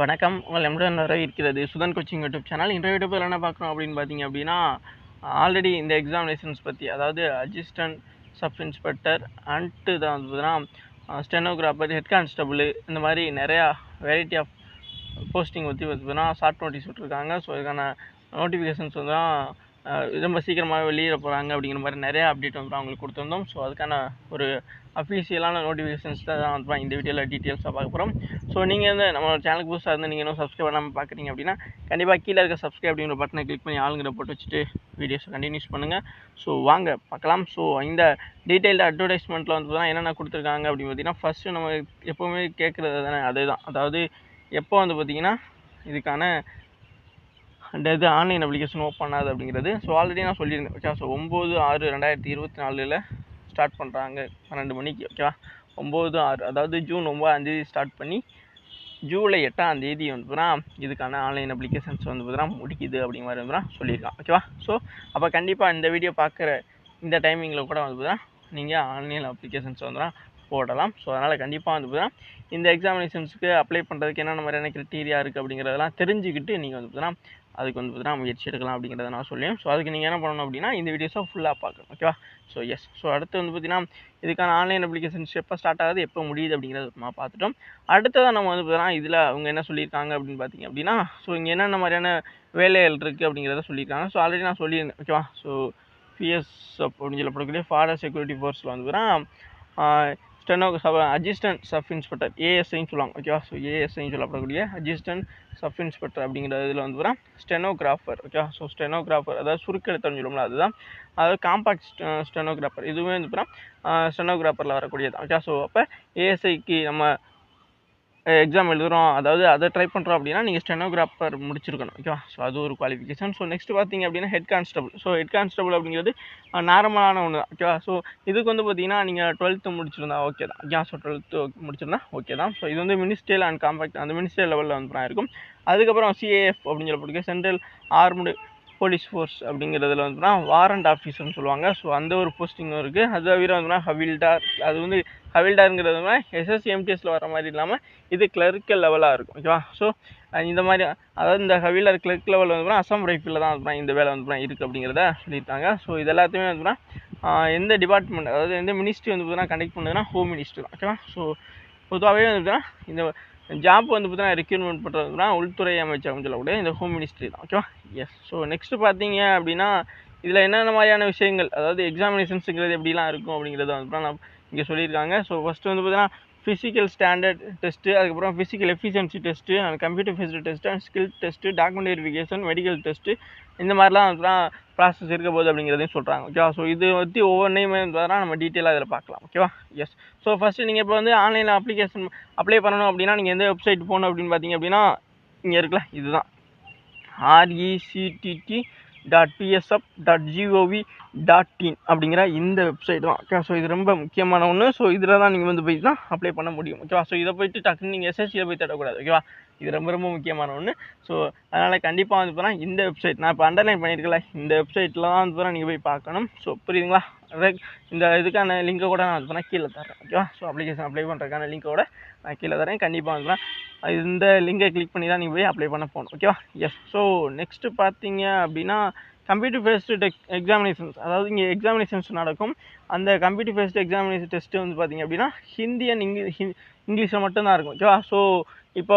வணக்கம். உங்கள் நம்முடன் இருக்கிறது சுதன் கோச்சிங் யூடியூப் சேனல். இன்றைய யூடியூப்பில் என்ன பார்க்குறோம் அப்படின்னு பார்த்தீங்க அப்படின்னா, ஆல்ரெடி இந்த எக்ஸாமினேஷன்ஸ் பற்றி, அதாவது அசிஸ்டன்ட் சப் இன்ஸ்பெக்டர் அண்ட்டு தான் வந்து பார்த்தீங்கன்னா ஸ்டெனோகிராஃபர், ஹெட் கான்ஸ்டபுள், இந்த மாதிரி நிறையா வெரைட்டி ஆஃப் போஸ்டிங் பற்றி பார்த்தீங்கன்னா ஷார்ட் நோட்டீஸ் விட்டுருக்காங்க. ஸோ இதுக்கான நோட்டிஃபிகேஷன்ஸ் வந்து ரொம்ப சீக்கிரமாக வெளியிட போகிறாங்க அப்படிங்கிற மாதிரி நிறையா அப்டேட் வந்து அவங்களுக்கு கொடுத்துருந்தோம். ஸோ அதுக்கான ஒரு அஃபீஷியலான நோட்டிஃபிகேஷன்ஸ் தான் வந்து இந்த வீடியோவில் டீட்டெயில்ஸாக பார்க்க போகிறோம். ஸோ நீங்கள் வந்து நம்ம சேனலுக்கு புதுசாக இருந்து நீங்கள் இன்னும் சப்ஸ்கிரைப் பண்ணாமல் பார்க்குறீங்க அப்படின்னா கண்டிப்பாக கீழே இருக்க சப்ஸ்கிரைப் அப்படிங்கிற பட்டனை கிளிக் பண்ணி ஆளுங்கிற போட்டு வச்சுட்டு வீடியோஸை கண்டினியூஸ் பண்ணுங்கள். ஸோ வாங்க பார்க்கலாம். ஸோ இந்த டீட்டெயில்டு அட்வர்டைஸ்மெண்ட்டில் வந்து தான் என்னென்ன கொடுத்துருக்காங்க அப்படின்னு பார்த்தீங்கன்னா, ஃபஸ்ட்டு நம்ம எப்போவுமே கேட்குறது தானே அதே தான். அதாவது எப்போ வந்து பார்த்திங்கன்னா இதுக்கான இது ஆன்லைன் அப்ளிகேஷன் ஓப்பன் பண்ணாது அப்படிங்கிறது. ஸோ ஆல்ரெடி நான் சொல்லியிருந்தேன். ஓகே, ஸோ 9/6/2024 ஸ்டார்ட் பண்ணுறாங்க 12 மணிக்கு. ஓகேவா, 9/6 அதாவது ஜூன் 9ஆம் ஸ்டார்ட் பண்ணி ஜூலை 8ஆம் வந்து இதுக்கான ஆன்லைன் அப்ளிகேஷன்ஸ் வந்து பார்த்தீங்கன்னா முடிக்குது அப்படிங்கிற மாதிரி வந்து சொல்லியிருக்கான். ஓகேவா, ஸோ அப்போ கண்டிப்பாக இந்த வீடியோ பார்க்குற இந்த டைமிங்கில் கூட வந்து பார்த்தீங்கன்னா நீங்கள் ஆன்லைன் அப்ளிகேஷன்ஸ் வந்து போடலாம். ஸோ அதனால் கண்டிப்பாக வந்து பார்த்தீங்கன்னா இந்த எக்ஸாமினேஷன்ஸுக்கு அப்ளை பண்ணுறதுக்கு என்னென்ன மாதிரியான க்ரைட்டீரியா இருக்குது அப்படிங்கிறதெல்லாம் தெரிஞ்சுக்கிட்டு நீங்கள் வந்து பார்த்தீங்கன்னா அதுக்கு வந்து பார்த்தீங்கன்னா முயற்சி எடுக்கலாம் அப்படிங்கிறத நான் சொல்லுவேன். ஸோ அதுக்கு நீங்கள் என்ன பண்ணணும் அப்படின்னா இந்த வீடியோஸை ஃபுல்லாக பார்க்கணும். ஓகேவா, ஸோ எஸ். ஸோ அடுத்து வந்து பார்த்தீங்கன்னா இதுக்கான ஆன்லைன் அப்ளிகேஷன்ஸ் எப்போ ஸ்டார்ட் ஆகுது, எப்போ முடியுது அப்படிங்கிறத நம்ம பார்த்துட்டோம். அடுத்ததான் நம்ம வந்து பார்த்தீங்கன்னா இதில் அவங்க என்ன சொல்லியிருக்காங்க அப்படின்னு பார்த்தீங்க அப்படின்னா, ஸோ இங்கே என்னென்ன மாதிரியான வேலைகள் இருக்குது அப்படிங்கிறத சொல்லியிருக்காங்க. ஸோ ஆல்ரெடி நான் சொல்லியிருந்தேன். ஓகேவா, ஸோ பிஎஸ் அப்படின்னு சொல்லப்படக்கூடிய ஃபாரஸ்ட் செக்யூரிட்டி ஃபோர்ஸில் வந்து பார்த்தீங்கன்னா அசிஸ்டன்ட் சப் இன்ஸ்பெக்டர் ஏஎஸ்ஐன்னு சொல்லுவாங்க. ஓகேவா, ஸோ ஏஎஸ்ஐன்னு சொல்லப்படக்கூடிய அசிஸ்டன்ட் சப் இன்ஸ்பெக்டர் அப்படிங்கிற இதில் வந்து ஸ்டெனோகிராஃபர். ஓகேவா, ஸோ ஸ்டெனோகிராஃபர் அதாவது சுருக்கெழுத்தன்னு சொல்லுவோம்ல அதுதான். அதாவது காம்பாக்ட் ஸ்டெனோகிராஃபர் இதுவுமே வந்து ஸ்டெனோகிராஃபரில் வரக்கூடியது. ஓகே, ஸோ அப்போ ஏஎஸ்ஐக்கு நம்ம எக்ஸாம் எழுதுகிறோம், அதாவது அதை ட்ரை பண்ணுறோம் அப்படின்னா நீங்கள் ஸ்டெனோகிராஃபர் முடிச்சிருக்கணும். ஓகேவா, ஸோ அது ஒரு குவாலிஃபிகேஷன். ஸோ நெக்ஸ்ட் பார்த்தீங்க அப்படின்னா head constable. So head constable அப்படிங்கிறது நார்மலான ஒன்று தான். ஓகேவா, ஸோ இதுக்கு வந்து பார்த்தீங்கன்னா நீங்கள் 12th முடிச்சிருந்தா ஓகே தான். ஓகே, ஸோ 12th முடிச்சிருந்தா ஓகே தான். ஸோ இது வந்து மினிஸ்ட்ரியல் அண்ட் காம்பாக்ட் அந்த மினிஸ்ட்ரியல் லெவலில் வந்து இருக்கும். அதுக்கப்புறம் சிஏஎஃப் அப்படின்னு சொல்லக்கூடிய சென்ட்ரல் ஆர்ம்டு போலீஸ் ஃபோர்ஸ் அப்படிங்கிறதுல வந்துன்னா வாரண்ட் ஆஃபீஸர்னு சொல்லுவாங்க. ஸோ அந்த ஒரு போஸ்டிங்கும் இருக்குது. அது தவிர வந்துன்னா ஹவில்டார். அது வந்து ஹவில்டாருங்கிறது எஸ்எஸ்சி எம்டிஎஸில் வர மாதிரி இல்லாமல் இது கிளர்க்கல் லெவலாக இருக்கும். ஓகேவா, ஸோ இந்த மாதிரி அதாவது இந்த ஹவில்டார் கிளர்க் லெவலில் வந்து அசாம் ரைஃபிளில் தான் வந்து இந்த வேலை வந்து இருக்குது அப்படிங்கிறத சொல்லியிருக்காங்க. ஸோ இது எல்லாத்தையுமே வந்து எந்த டிபார்ட்மெண்ட் அதாவது எந்த மினிஸ்ட்ரி வந்து பார்த்தீங்கன்னா கண்டக்ட் பண்ணுதுன்னா ஹோம் மினிஸ்ட்ரி தான். ஓகேவா, ஸோ பொதுவாகவே வந்து இந்த ஜாப் வந்து பார்த்தீங்கன்னா ரெக்யூர்மெண்ட் பண்ணுறதுனா உள்துறை அமைச்சகம் சொல்லக்கூடிய இந்த ஹோம் மினிஸ்ட்ரி தான். ஓகேவா, எஸ். ஸோ நெக்ஸ்ட்டு பார்த்தீங்க அப்படின்னா இதில் என்னென்ன மாதிரியான விஷயங்கள், அதாவது எக்ஸாமினேஷன்ஸுங்கிறது எப்படிலாம் இருக்கும் அப்படிங்கிறத வந்து நான் இங்கே சொல்லியிருக்காங்க. ஸோ ஃபஸ்ட்டு வந்து பார்த்தீங்கன்னா ஃபிசிக்கல் ஸ்டாண்டர்ட் டெஸ்ட்டு, அதுக்கப்புறம் physical efficiency test, and computer based test, and skill test, document verification, medical test, இந்த மாதிரிலாம் வந்து ப்ராசஸ் இருக்க போகுது அப்படிங்கிறதையும் சொல்கிறாங்க. ஓகேவா, ஸோ இது பற்றி ஒவ்வொன்றையுமே வந்து நம்ம டீட்டெயிலாக இதில் பார்க்கலாம். ஓகேவா, எஸ். ஸோ ஃபஸ்ட்டு நீங்கள் இப்போ வந்து ஆன்லைனில் அப்ளிகேஷன் அப்ளை பண்ணணும் அப்படின்னா நீங்கள் எந்த வெப்சைட் போகணும் அப்படின்னு பார்த்தீங்க அப்படின்னா இங்கே இருக்குல்ல, இதுதான் rectt.psf.gov.in அப்படிங்கிற இந்த வெப்சைட் தான். ஓகே, ஸோ இது ரொம்ப முக்கியமான ஒன்று. ஸோ இதில் தான் நீங்கள் வந்து போய் தான் அப்ளை பண்ண முடியும். ஓகேவா, ஸோ இதை போய்ட்டு டக்குன்னு நீங்கள் எஸ்எஸ்சியில் போய் தேடக்கூடாது. ஓகேவா, இது ரொம்ப ரொம்ப முக்கியமான ஒன்று. ஸோ அதனால் கண்டிப்பாக வந்து போனால் இந்த வெப்சைட் நான் இப்போ அண்டர்லைன் பண்ணியிருக்கல, இந்த வெப்சைட்டில் தான் வந்து போனால் நீங்கள் போய் பார்க்கணும். ஸோ புரியுதுங்களா? இந்த இதுக்கான லிங்கை கூட நான் வந்து கீழே தரேன். ஓகேவா, ஸோ அப்ளிகேஷன் அப்ளை பண்ணுறதுக்கான லிங்கோட நான் கீழே தரேன். கண்டிப்பாக வந்து இந்த லிங்கை கிளிக் பண்ணி தான் நீங்கள் போய் அப்ளை பண்ண போகணும். ஓகேவா, எஸ். ஸோ நெக்ஸ்ட்டு பார்த்தீங்க அப்படின்னா கம்ப்யூட்டர் பேஸ்டு எக்ஸாமினேஷன்ஸ், அதாவது இங்கே எக்ஸாமினேஷன்ஸ் நடக்கும். அந்த கம்ப்யூட்டர் பேஸ்டு எக்ஸாமினேஷன் டெஸ்ட்டு வந்து பார்த்தீங்க அப்படின்னா ஹிந்தி அண்ட் இங்கிலீஷில் மட்டும்தான் இருக்கும். ஓகேவா, ஸோ இப்போ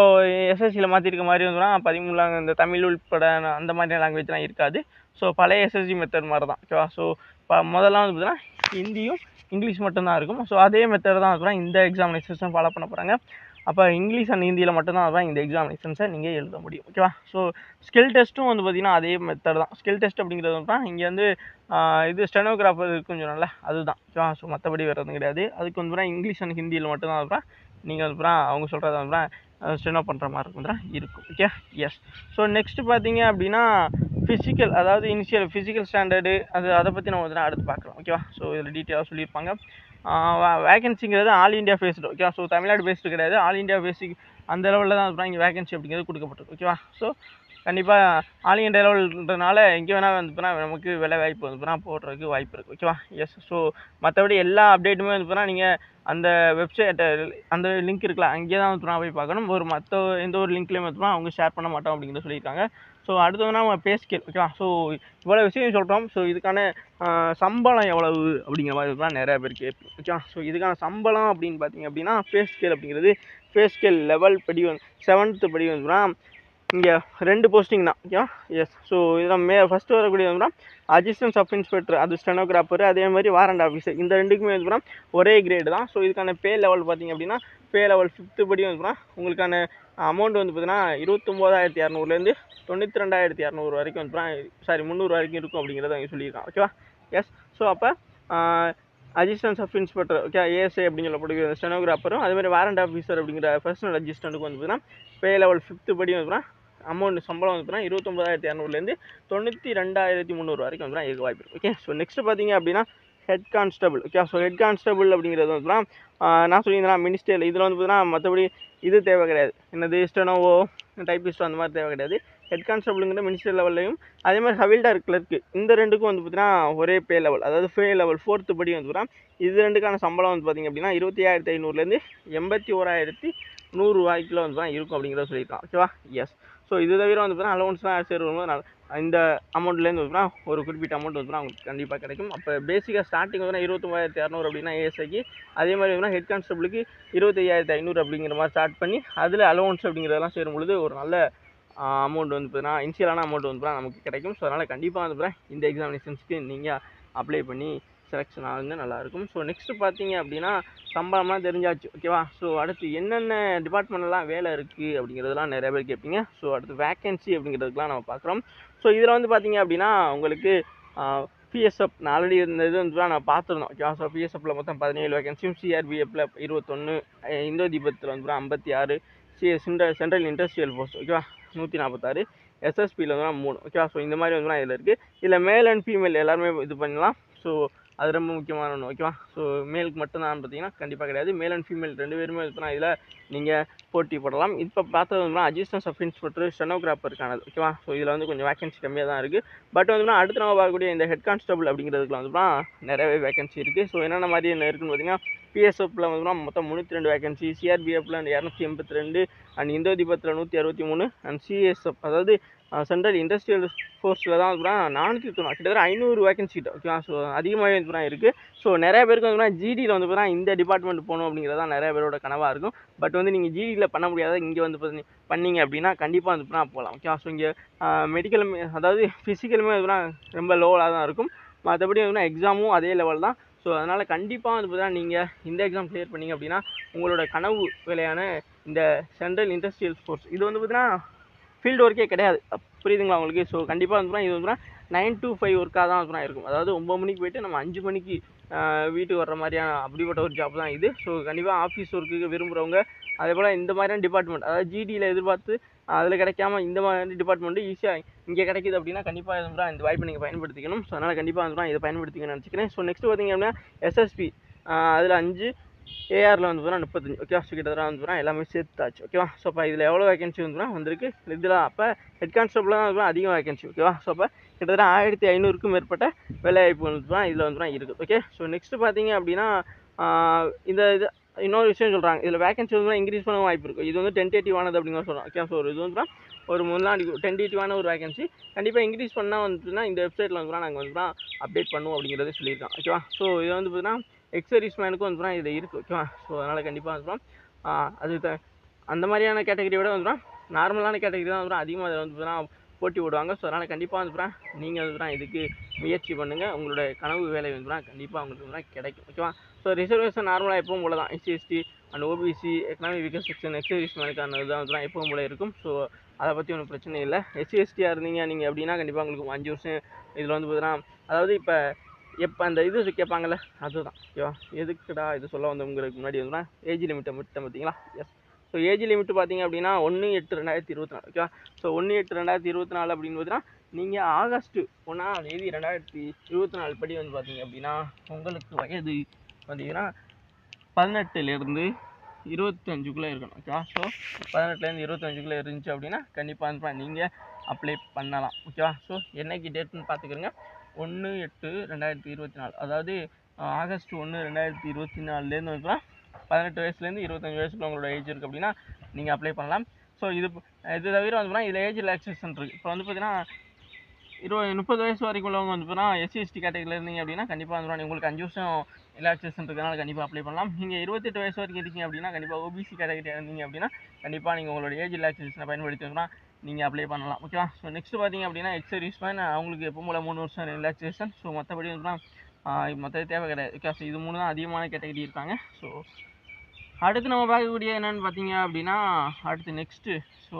எஸ்எஸ்சியில் மாற்றிருக்க மாதிரி வந்துன்னா 13 இந்த தமிழ் உள்பட அந்த மாதிரி லாங்குவேஜ்லாம் இருக்காது. ஸோ பழைய எஸ்எஸ்சி மெத்தட் மாதிரி தான். ஓகேவா, ஸோ முதல்ல வந்து பார்த்தீங்கன்னா ஹிந்தியும் இங்கிலீஷ் மட்டும்தான் இருக்கும். ஸோ அதே மெத்தட் தான் இருக்கும் இந்த எக்ஸாமினேஷன்ஸும் ஃபாலோ பண்ண போகிறாங்க. அப்போ இங்கிலீஷ் அண்ட் ஹிந்தியில் மட்டும்தான் அதான் இந்த எக்ஸாமினேஷன்ஸை நீங்கள் எழுத முடியும். ஓகேவா, ஸோ ஸ்கில் டெஸ்ட்டும் வந்து பார்த்திங்கன்னா அதே மெத்தட் தான். ஸ்கில் டெஸ்ட் அப்படிங்கிறது தான் இங்கே வந்து இது ஸ்டெனோகிராஃபர் இருக்குன்னு சொன்னால அதுதான். ஓகேவா, ஸோ மற்றபடி வேறு கிடையாது. அதுக்கு வந்து இங்கிலீஷ் அண்ட் ஹிந்தியில் மட்டும்தான் அப்புறம் நீங்கள் வந்து அவங்க சொல்கிறத வந்து ஸ்டெனோ பண்ணுற மாதிரி இருக்கும். Okay, S. ஸோ நெக்ஸ்ட்டு பார்த்தீங்க அப்படின்னா ஃபிசிக்கல், அதாவது இனிஷியல் ஃபிசிக்கல் ஸ்டாண்டர்டு அதை பற்றி நம்ம வந்து அடுத்து பார்க்கலாம். ஓகேவா, ஸோ இதில் டீட்டெயிலாக சொல்லியிருப்பாங்க. வேகன்சிங்கிறது ஆல் இண்டியா பேஸ்டு. ஓகேவா, ஸோ தமிழ்நாடு பேஸ்டு கிடையாது, ஆல் இண்டியா பேசிக் அந்த லெவலில் தான் இங்கே வேகன்சி அப்படிங்கிறது கொடுக்கப்பட்டிருக்கு. ஓகேவா, ஸோ கண்டிப்பாக ஆல் இண்டியா லெவல்ன்றனால எங்கே வேணால் வந்து பார்த்தீங்கன்னா நமக்கு வேலை வாய்ப்பு வந்து பார்த்தீங்கன்னா போடுறதுக்கு வாய்ப்பு இருக்குது. ஓகேவா? எஸ். ஸோ மற்றபடி எல்லா அப்டேட்டுமே வந்து பார்த்தீங்கன்னா நீங்கள் அந்த வெப்சைட்டை அந்த லிங்க் இருக்குல்ல அங்கே தான் வந்து போய் பார்க்கணும். மற்ற எந்த ஒரு லிங்க்லேயும் வந்து அவங்க ஷேர் பண்ண மாட்டோம் அப்படிங்கிறத சொல்லியிருக்காங்க. ஸோ அடுத்து வந்து நம்ம பே ஸ்கேல். ஓகேவா? ஸோ இவ்வளோ விஷயம் சொல்கிறோம். ஸோ இதுக்கான சம்பளம் எவ்வளவு அப்படிங்கிற மாதிரி தான் நிறையா பேர் கேட்போம். ஓகேவா? ஸோ இதுக்கான சம்பளம் அப்படின்னு பார்த்தீங்க அப்படின்னா பே ஸ்கேல் அப்படிங்கிறது பே ஸ்கேல் லெவல் படி 7th படி வந்துன்னா இங்கே 2 போஸ்டிங் தான். ஓகேவா? எஸ். ஸோ இதில் ஃபஸ்ட்டு வரக்கூடிய வந்து அசிஸ்டன்ட் சப் இன்ஸ்பெக்டர், அது ஸ்டெனோகிராஃபர், அதே மாதிரி வாரண்ட் ஆஃபீஸர், இந்த ரெண்டுக்குமே வந்து ஒரே கிரேடு தான். ஸோ இதுக்கான பே லெவல் பார்த்திங்க அப்படின்னா பே லெவல் 5th படி வந்து உங்களுக்கான அமௌண்ட் வந்து பார்த்தீங்கன்னா 29,200லேருந்து 92,200 வரைக்கும் வந்து 300 வரைக்கும் இருக்கும் அப்படிங்கிறத அவங்க சொல்லியிருக்காங்க. ஓகேவா? எஸ். ஸோ அப்போ assistant sub inspector, okay, ASI அப்படின்னு சொல்லக்கூடிய ஸ்டெனோகிராஃபரும் அதேமாதிரி வாரண்ட் ஆஃபீஸர் அப்படிங்கிற பர்சனல் அசிஸ்டண்ட்டுக்கு வந்து பார்த்தீங்கன்னா பே லெவல் 5th படி வந்து அமௌண்ட் சம்பளம் வந்து பார்த்தீங்கன்னா 29,200லேருந்து 92,300 வரைக்கும் வந்து இருக்க வாய்ப்பு இருக்குது. ஓகே. ஸோ நெக்ஸ்ட் பார்த்தீங்க அப்படின்னா head constable. Okay. So head constable அப்படிங்கிறது வந்து நான் சொல்லியிருந்தேன் மினிஸ்டரில் இதில் வந்து பார்த்தீங்கன்னா மற்றபடி இது தேவை கிடையாது. என்னது ஸ்டெனோவோ டைப்பிஸ்டோ அந்த மாதிரி தேவை கிடையாது. ஹெட் கான்ஸ்டபிளுங்கிற மினிஸ்டர் லெவல்லையும் அதே மாதிரி ஹவில்டார் கிளர்க்கு இந்த ரெண்டுக்கும் வந்து பார்த்தீங்கன்னா ஒரே பே லெவல், அதாவது பே லெவல் 4th படி வந்து பார்த்தீங்கன்னா இது ரெண்டுக்கான சம்பளம் வந்து பார்த்திங்க அப்படின்னா 27,500லேருந்து 81,100 ரூபாய்க்குள்ள வந்து தான் இருக்கும் அப்படிங்கிறத சொல்லியிருக்கான். ஓகேவா? எஸ். ஸோ இது தவிர வந்து பார்த்தீங்கன்னா அலவன்ஸ்லாம் சேரும்போது இந்த அமௌண்ட்லேருந்து வந்து ஒரு குறிப்பிட்ட அமௌண்ட் வந்து அவங்களுக்கு கண்டிப்பாக கிடைக்கும். அப்போ பேசிக்காக ஸ்டார்டிங் வந்து 29,200 அப்படின்னா ஏஎஸ்ஐக்கு, அதே மாதிரி வந்து ஹெட் கான்ஸ்டபிளுக்கு 25,500 அப்படிங்கிற மாதிரி ஸ்டார்ட் பண்ணி அதில் அலவன்ஸ் அப்படிங்கிறதெல்லாம் சேரும்பொழுது ஒரு நல்ல அமௌண்ட் வந்து பார்த்தீங்கன்னா இனிஷியலான அமௌண்ட் வந்து நமக்கு கிடைக்கும். ஸோ அதனால் கண்டிப்பாக வந்து இந்த எக்ஸாமினேஷன்ஸ்க்கு நீங்கள் அப்ளை பண்ணி செலெக்ஷன் ஆகுது நல்லாயிருக்கும். ஸோ நெக்ஸ்ட்டு பார்த்தீங்க அப்படின்னா சம்பளம்லாம் தெரிஞ்சாச்சு. ஓகேவா? ஸோ அடுத்து என்னென்ன டிபார்ட்மெண்ட்லாம் வேலை இருக்குது அப்படிங்கிறதுலாம் நிறைய பேர் கேட்பீங்க. ஸோ அடுத்து வேக்கன்சி அப்படிங்கிறதுக்குலாம் நம்ம பார்க்குறோம். ஸோ இதில் வந்து பார்த்தீங்க அப்படின்னா உங்களுக்கு பிஎஸ்எஃப் ஆல்ரெடி இந்த இது வந்து நான் பார்த்துருந்தோம். ஓகேவா? ஸோ பிஎஸ்எஃப்பில் மொத்தம் 17 வேகன்சியும், சிஆர்பிஎஃப்பில் 21, இந்தோ தீபத்தில் வந்து 56, சென்ட்ரல் இண்டஸ்ட்ரியல் ஃபோர்ஸ் ஓகேவா 146, எஸ்எஸ்பியில் வந்து 3. ஓகேவா? ஸோ இந்த மாதிரி வந்து இதில் இருக்குது. இதில் மேல் அண்ட் ஃபீமேல் எல்லாருமே இது பண்ணலாம். ஸோ அது ரொம்ப முக்கியமான ஒன்று. ஓகேவா? ஸோ மேலுக்கு மட்டும்தான் பார்த்தீங்கன்னா கண்டிப்பாக கிடையாது. மேல் அண்ட் ஃபீமேல் 2 பேருமே இருக்குன்னா இதில் நீங்கள் போட்டி போடலாம். இப்போ பார்த்தது வந்து அசிஸ்டன்ட் சப் இன்ஸ்பெக்டர் ஸ்டெனோகிராஃபருக்கானது. ஓகேவா? ஸோ இதில் வந்து கொஞ்சம் வேகன்சி கம்மியாக தான் இருக்குது. பட் வந்து அடுத்து நம்ம பார்க்கக்கூடிய இந்த ஹெட் கான்ஸ்டபிள் அப்படிங்கிறதுக்குலாம் வந்து நிறையவே வேகன்சி இருக்குது. ஸோ என்னென்ன மாதிரி என்ன இருக்குன்னு பார்த்தீங்கன்னா பிஎஸ்எஃப்பில் வந்து மொத்தம் 302 வேகன்சி, சிஆர்பிஎஃப்பில் 282, அண்ட் இந்தோ தீபத்தில் 163, அண்ட் சிஎஸ்எஃப் அதாவது சென்ட்ரல் இண்டஸ்ட்ரியல் ஃபோர்ஸில் தான் வந்து 490, கிட்டத்தட்ட 500 வேகன்சி கிட்ட. ஓகேவா? ஸோ அதிகமாகவே வந்து இருக்குது. ஸோ நிறைய பேருக்கு வந்து ஜிடியில் வந்து இந்த டிபார்ட்மெண்ட் போகணும் அப்படிங்கிறது தான் நிறைய பேரோட கனவாக இருக்கும். பட் வந்து நீங்கள் ஜிடியில் பண்ண முடியாத இங்கே வந்து பண்ணீங்க அப்படின்னா கண்டிப்பாக வந்து போகலாம். ஓகேவா? ஸோ இங்கே மெடிக்கலுமே அதாவது ஃபிசிக்கலுமே வந்து ரொம்ப லோவாக தான் இருக்கும். மற்றபடி வந்து எக்ஸாமும் அதே லெவல் தான். ஸோ அதனால் கண்டிப்பாக வந்து பார்த்தீங்கன்னா நீங்கள் இந்த எக்ஸாம் கிளியர் பண்ணிங்க அப்படின்னா உங்களோட கனவு வேலையான இந்த சென்ட்ரல் இண்டஸ்ட்ரியல் ஃபோர்ஸ் இது வந்து பார்த்தீங்கன்னா ஃபீல்டு ஒர்க்கே கிடையாது. புரியுதுங்களா உங்களுக்கு? ஸோ கண்டிப்பாக வந்து இது வந்து 9 to 5 ஒர்க்காக தான் வந்து இருக்கும். அதாவது 9 மணிக்கு போய்ட்டு நம்ம 5 மணிக்கு வீட்டுக்கு வர்ற மாதிரியான அப்படிப்பட்ட ஒரு ஜாப் தான் இது. ஸோ கண்டிப்பாக ஆஃபீஸ் ஒர்க்குக்கு விரும்புகிறவங்க, அதே போல் இந்த மாதிரியான டிபார்ட்மெண்ட் அதாவது ஜிடியில் எதிர்பார்த்து அதில் கிடைக்காம இந்த மாதிரி டிபார்ட்மெண்ட்டு ஈஸியாக இங்கே கிடைக்கிது அப்படின்னா கண்டிப்பாக இது இந்த வாய்ப்பை நீங்கள் பயன்படுத்திக்கணும். ஸோ அதனால் கண்டிப்பாக வந்து இதை பயன்படுத்திக்கணும்னு நினச்சிக்கிறேன். ஸோ நெக்ஸ்ட் பார்த்திங்க அப்படின்னா எஸ்எஸ்பி அதில் 5, ஏஆரில் வந்து 35. ஓகேவா? ஸோ கிட்டத்தட்ட வந்து எல்லாமே சேர்த்தாச்சு. ஓகேவா? ஸோ அப்போ இதில் எவ்வளோ வேகன்சி வந்திருக்கு இதில் அப்போ ஹெட் கான்ஸ்டபிள் தான் அதிகம் வேகன்சி. ஓகேவா? ஸோ அப்போ கிட்டத்தட்ட 1500க்கும் மேற்பட்ட வேலைவாய்ப்பு வந்து இதில் வந்து இருக்குது. ஓகே. ஸோ நெக்ஸ்ட்டு பார்த்தீங்க அப்படின்னா இந்த இது இன்னொரு விஷயம் சொல்கிறாங்க, இதில் வேகன்சி வந்து இன்க்ரீஸ் பண்ண வாய்ப்பு இருக்குது. இது வந்து டென்டேட்டிவானது அப்படின்னு சொல்கிறோம். ஓகே. ஸோ இது வந்து ஒரு முன்னாடி டென்டேட்டிவான ஒரு வேகன்சி கண்டிப்பாக இன்க்ரீஸ் பண்ணால் வந்துட்டுனா இந்த வெப்சைட்டில் வந்து நாங்கள் வந்து அப்டேட் பண்ணுவோம் அப்படிங்கிறத சொல்லியிருக்கோம். ஓகேவா? ஸோ இது வந்து பார்த்தீங்கன்னா எக்ஸர்வீஸ் மேனுக்கும் வந்து இதில் இருக்குது. ஓகேவா? ஸோ அதனால் கண்டிப்பாக வந்து அது அந்த மாதிரியான கேட்டகரி விட வந்து நார்மலான கேட்டகரி தான் வந்து அதிகமாக அதில் வந்து போட்டி விடுவாங்க. ஸோ அதனால் கண்டிப்பாக வந்து நீங்கள் வந்து இதுக்கு முயற்சி பண்ணுங்கள். உங்களோட கனவு வேலை வந்து கண்டிப்பாக உங்களுக்கு வந்து கிடைக்கும். ஓகேவா? ஸோ ரிசர்வேஷன் நார்மலாக எப்பவும் போல தான் SC and OBC economic weaker section ex service மேனுக்கான இதுதான் வந்து எப்பவும் போல இருக்கும். ஸோ அதை பற்றி ஒன்றும் பிரச்சனை இல்லை. எஸ்சியாக இருந்தீங்க நீங்கள் அப்படின்னா கண்டிப்பாக உங்களுக்கு 5 வருஷம் இதில் வந்து பார்த்தீங்கன்னா அதாவது இப்போ அந்த இது கேட்பாங்கள்ல அதுதான். ஓகேவா? எதுக்குடா இது சொல்ல வந்தவங்களுக்கு முன்னாடி வந்து ஏஜ் லிமிட்டை மட்டும் பார்த்தீங்களா? எஸ். ஸோ ஏஜ் லிமிட்டு பார்த்தீங்க அப்படின்னா 1/8/2024. ஓகேவா? ஸோ 1/8/2024 அப்படின்னு பார்த்தீங்கன்னா நீங்கள் ஆகஸ்ட் 1 2024 படி வந்து பார்த்தீங்க அப்படின்னா உங்களுக்கு வயது பார்த்தீங்கன்னா 18லேருந்து 25க்குள்ளே இருக்கணும். ஓகேவா? ஸோ 18லேருந்து 25க்குள்ளே இருந்துச்சு அப்படின்னா கண்டிப்பாக வந்து நீங்கள் அப்ளை பண்ணலாம். ஓகேவா? ஸோ என்னைக்கு டேட்டுன்னு பார்த்துக்கிறங்க. 1/8/2024, அதாவது ஆகஸ்ட் 1/2024லேருந்து வந்து 18 வயசுலேருந்து 25 வயசுக்குள்ள உங்களோட ஏஜ் இருக்குது அப்படின்னா நீங்கள் அப்ளை பண்ணலாம். ஸோ இது தவிர வந்து இதில் ஏஜ் ரிலாக்ஸேஷன் இருக்குது. இப்போ வந்து பார்த்தீங்கன்னா 30 வயசு வரைக்கும் உள்ளவங்க வந்து பார்த்தீங்கன்னா SC/ST கேட்டகரியில் இருந்தீங்க அப்படின்னா கண்டிப்பாக வந்து உங்களுக்கு 5 வருஷம் ரிலாக்ஸேஷன் இருக்கிறதுனால கண்டிப்பாக அப்ளை பண்ணலாம். நீங்கள் 28 வயசு வரைக்கும் இருக்கீங்க அப்படின்னா கண்டிப்பாக OBC கேட்டகரியாக இருந்தீங்க அப்படின்னா கண்டிப்பாக நீங்கள் உங்களோட ஏஜ் ரிலாக்ஸேஷனை பயன்படுத்தினா நீங்கள் அப்ளை பண்ணலாம். ஓகேவா? ஸோ நெக்ஸ்ட் பார்த்தீங்க அப்படின்னா எக்ஸ் சர்வீஸ்மேன், அவங்களுக்கு எப்போ போல 3 வருஷம் ரிலாக்ஸேஷன். ஸோ மற்றபடி வந்து மற்ற தேவை கிடையாது. ஓகே? ஸோ இது 3 தான் அதிகமான கேட்டகரி இருக்காங்க. ஸோ அடுத்து நம்ம பார்க்கக்கூடிய என்னென்னு பார்த்தீங்க அப்படின்னா அடுத்து நெக்ஸ்ட்டு ஸோ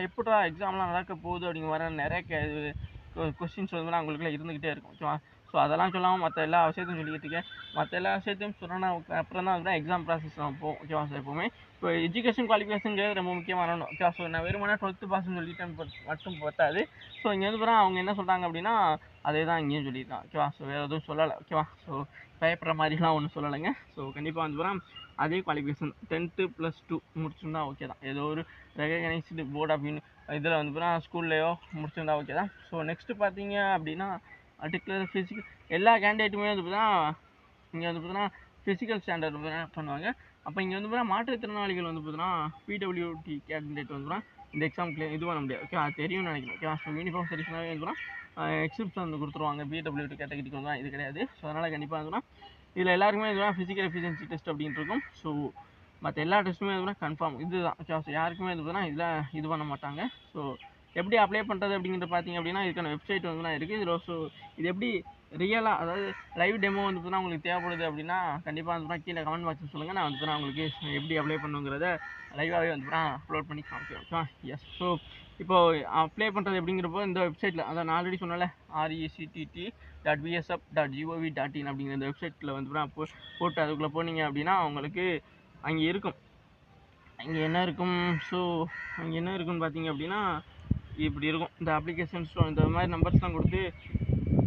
எப்படா எக்ஸாம்லாம் நடக்க போகுது அப்படிங்கிற மாதிரி நிறைய கொஸ்டின்ஸ் வந்து உங்களுக்குள்ள இருந்துக்கிட்டே இருக்கும். ஓகேவா? ஸோ அதெல்லாம் சொல்லாமல் மற்ற எல்லா விஷயத்தையும் சொல்லிக்கிட்டு இருக்கேன். மற்ற எல்லா விஷயத்தையும் சொன்னா அப்புறம் தான் வந்து எக்ஸாம் ப்ராசஸ் நம்ம போகும். ஓகேவா? ஸோ எப்போவுமே இப்போ எஜுகேஷன் குவாலிஃபிகேஷனுங்கிறது ரொம்ப முக்கியமான ஒன்று. ஓகேவா? ஸோ நான் வெறுமனே 12th பாஸ்ன்னு சொல்லிட்டேன் மட்டும் பத்தாது. ஸோ இங்கே வந்து அவங்க என்ன சொல்கிறாங்க அப்படின்னா அதே தான் இங்கேயும் சொல்லியிருக்கான். ஓகேவா? ஸோ வேறு எதுவும் சொல்லலை. ஓகேவா? ஸோ பயப்படுற மாதிரிலாம் ஒன்றும் சொல்லலைங்க. ஸோ கண்டிப்பாக வந்து அதே குவாலிஃபிகேஷன் 10th + 2 முடிச்சிருந்தா ஓகே தான். ஏதோ ஒரு ரெகக்னைஸ்டு போர்ட் அப்படின்னு இதில் வந்து ஸ்கூல்லையோ முடிச்சிருந்தா ஓகே தான். ஸோ நெக்ஸ்ட்டு பார்த்தீங்க அப்படின்னா பர்டிகுலர் ஃபிசிக்கல் எல்லா கேண்டிடேட்டுமே வந்து இங்கே வந்து பார்த்தீங்கன்னா ஃபிசிக்கல் ஸ்டாண்டர்ட் பண்ணுவாங்க. அப்போ இங்கே வந்து மாற்றுத்திறனாளிகள் வந்து பார்த்தீங்கன்னா PWD கேண்டிடேட் வந்து இந்த எக்ஸாமுக்கு இது பண்ண முடியாது. ஓகே? அது தெரியும்னு நினைக்கிறேன். ஓகே? ஸோ யூனிஃபார்ம் சர்வீஸ்னாவே வந்து எக்ஸிப்ஷன் வந்து கொடுத்துருவாங்க. PWD கேட்டகரிக்கு வந்து இது கிடையாது. ஸோ அதனால் கண்டிப்பாக வந்து இதில் எல்லாருக்குமே இதுதான் ஃபிசிக்கல் எஃபிஷியன்சி டெஸ்ட் அப்படின்ட்டு இருக்கும். ஸோ மற்ற எல்லா டெஸ்ட்டுமே இதுதான் கன்ஃபார்ம் இதுதான். ஓகே? ஸோ யாருக்குமே இதில் இது பண்ண மாட்டாங்க. ஸோ எப்படி அப்ளை பண்ணுறது அப்படிங்கிறத பார்த்தீங்க அப்படின்னா இதுக்கான வெப்சைட் வந்து இருக்குது. இதில் ஸோ இது எப்படி ரியலாக அதாவது லைவ் டெமோ வந்து உங்களுக்கு தேவைப்படுது அப்படின்னா கண்டிப்பாக வந்து கீழே கமெண்ட் பாக்ஸில் சொல்லுங்கள். நான் வந்து உங்களுக்கு எப்படி அப்ளை பண்ணுங்கிறத லைவாகவே வந்து அப்லோட் பண்ணி காமிக்கிறேன். ஓகேவா? எஸ். ஸோ இப்போது அப்ளை பண்ணுறது எப்படிங்கிறப்போ இந்த வெப்சைட்டில் அதை நான் ஆல்ரெடி சொன்னால rectt.vsf.gov.in அப்படிங்கிற இந்த வெப்சைட்டில் வந்து போட்டு அதுக்குள்ளே போனீங்க அப்படின்னா உங்களுக்கு அங்கே இருக்கும். அங்கே என்ன இருக்கும்? ஸோ அங்கே என்ன இருக்குன்னு பார்த்தீங்க அப்படின்னா இப்படி இருக்கும். இந்த அப்ளிகேஷன்ஸ் இந்த மாதிரி நம்பர்ஸ்லாம் கொடுத்து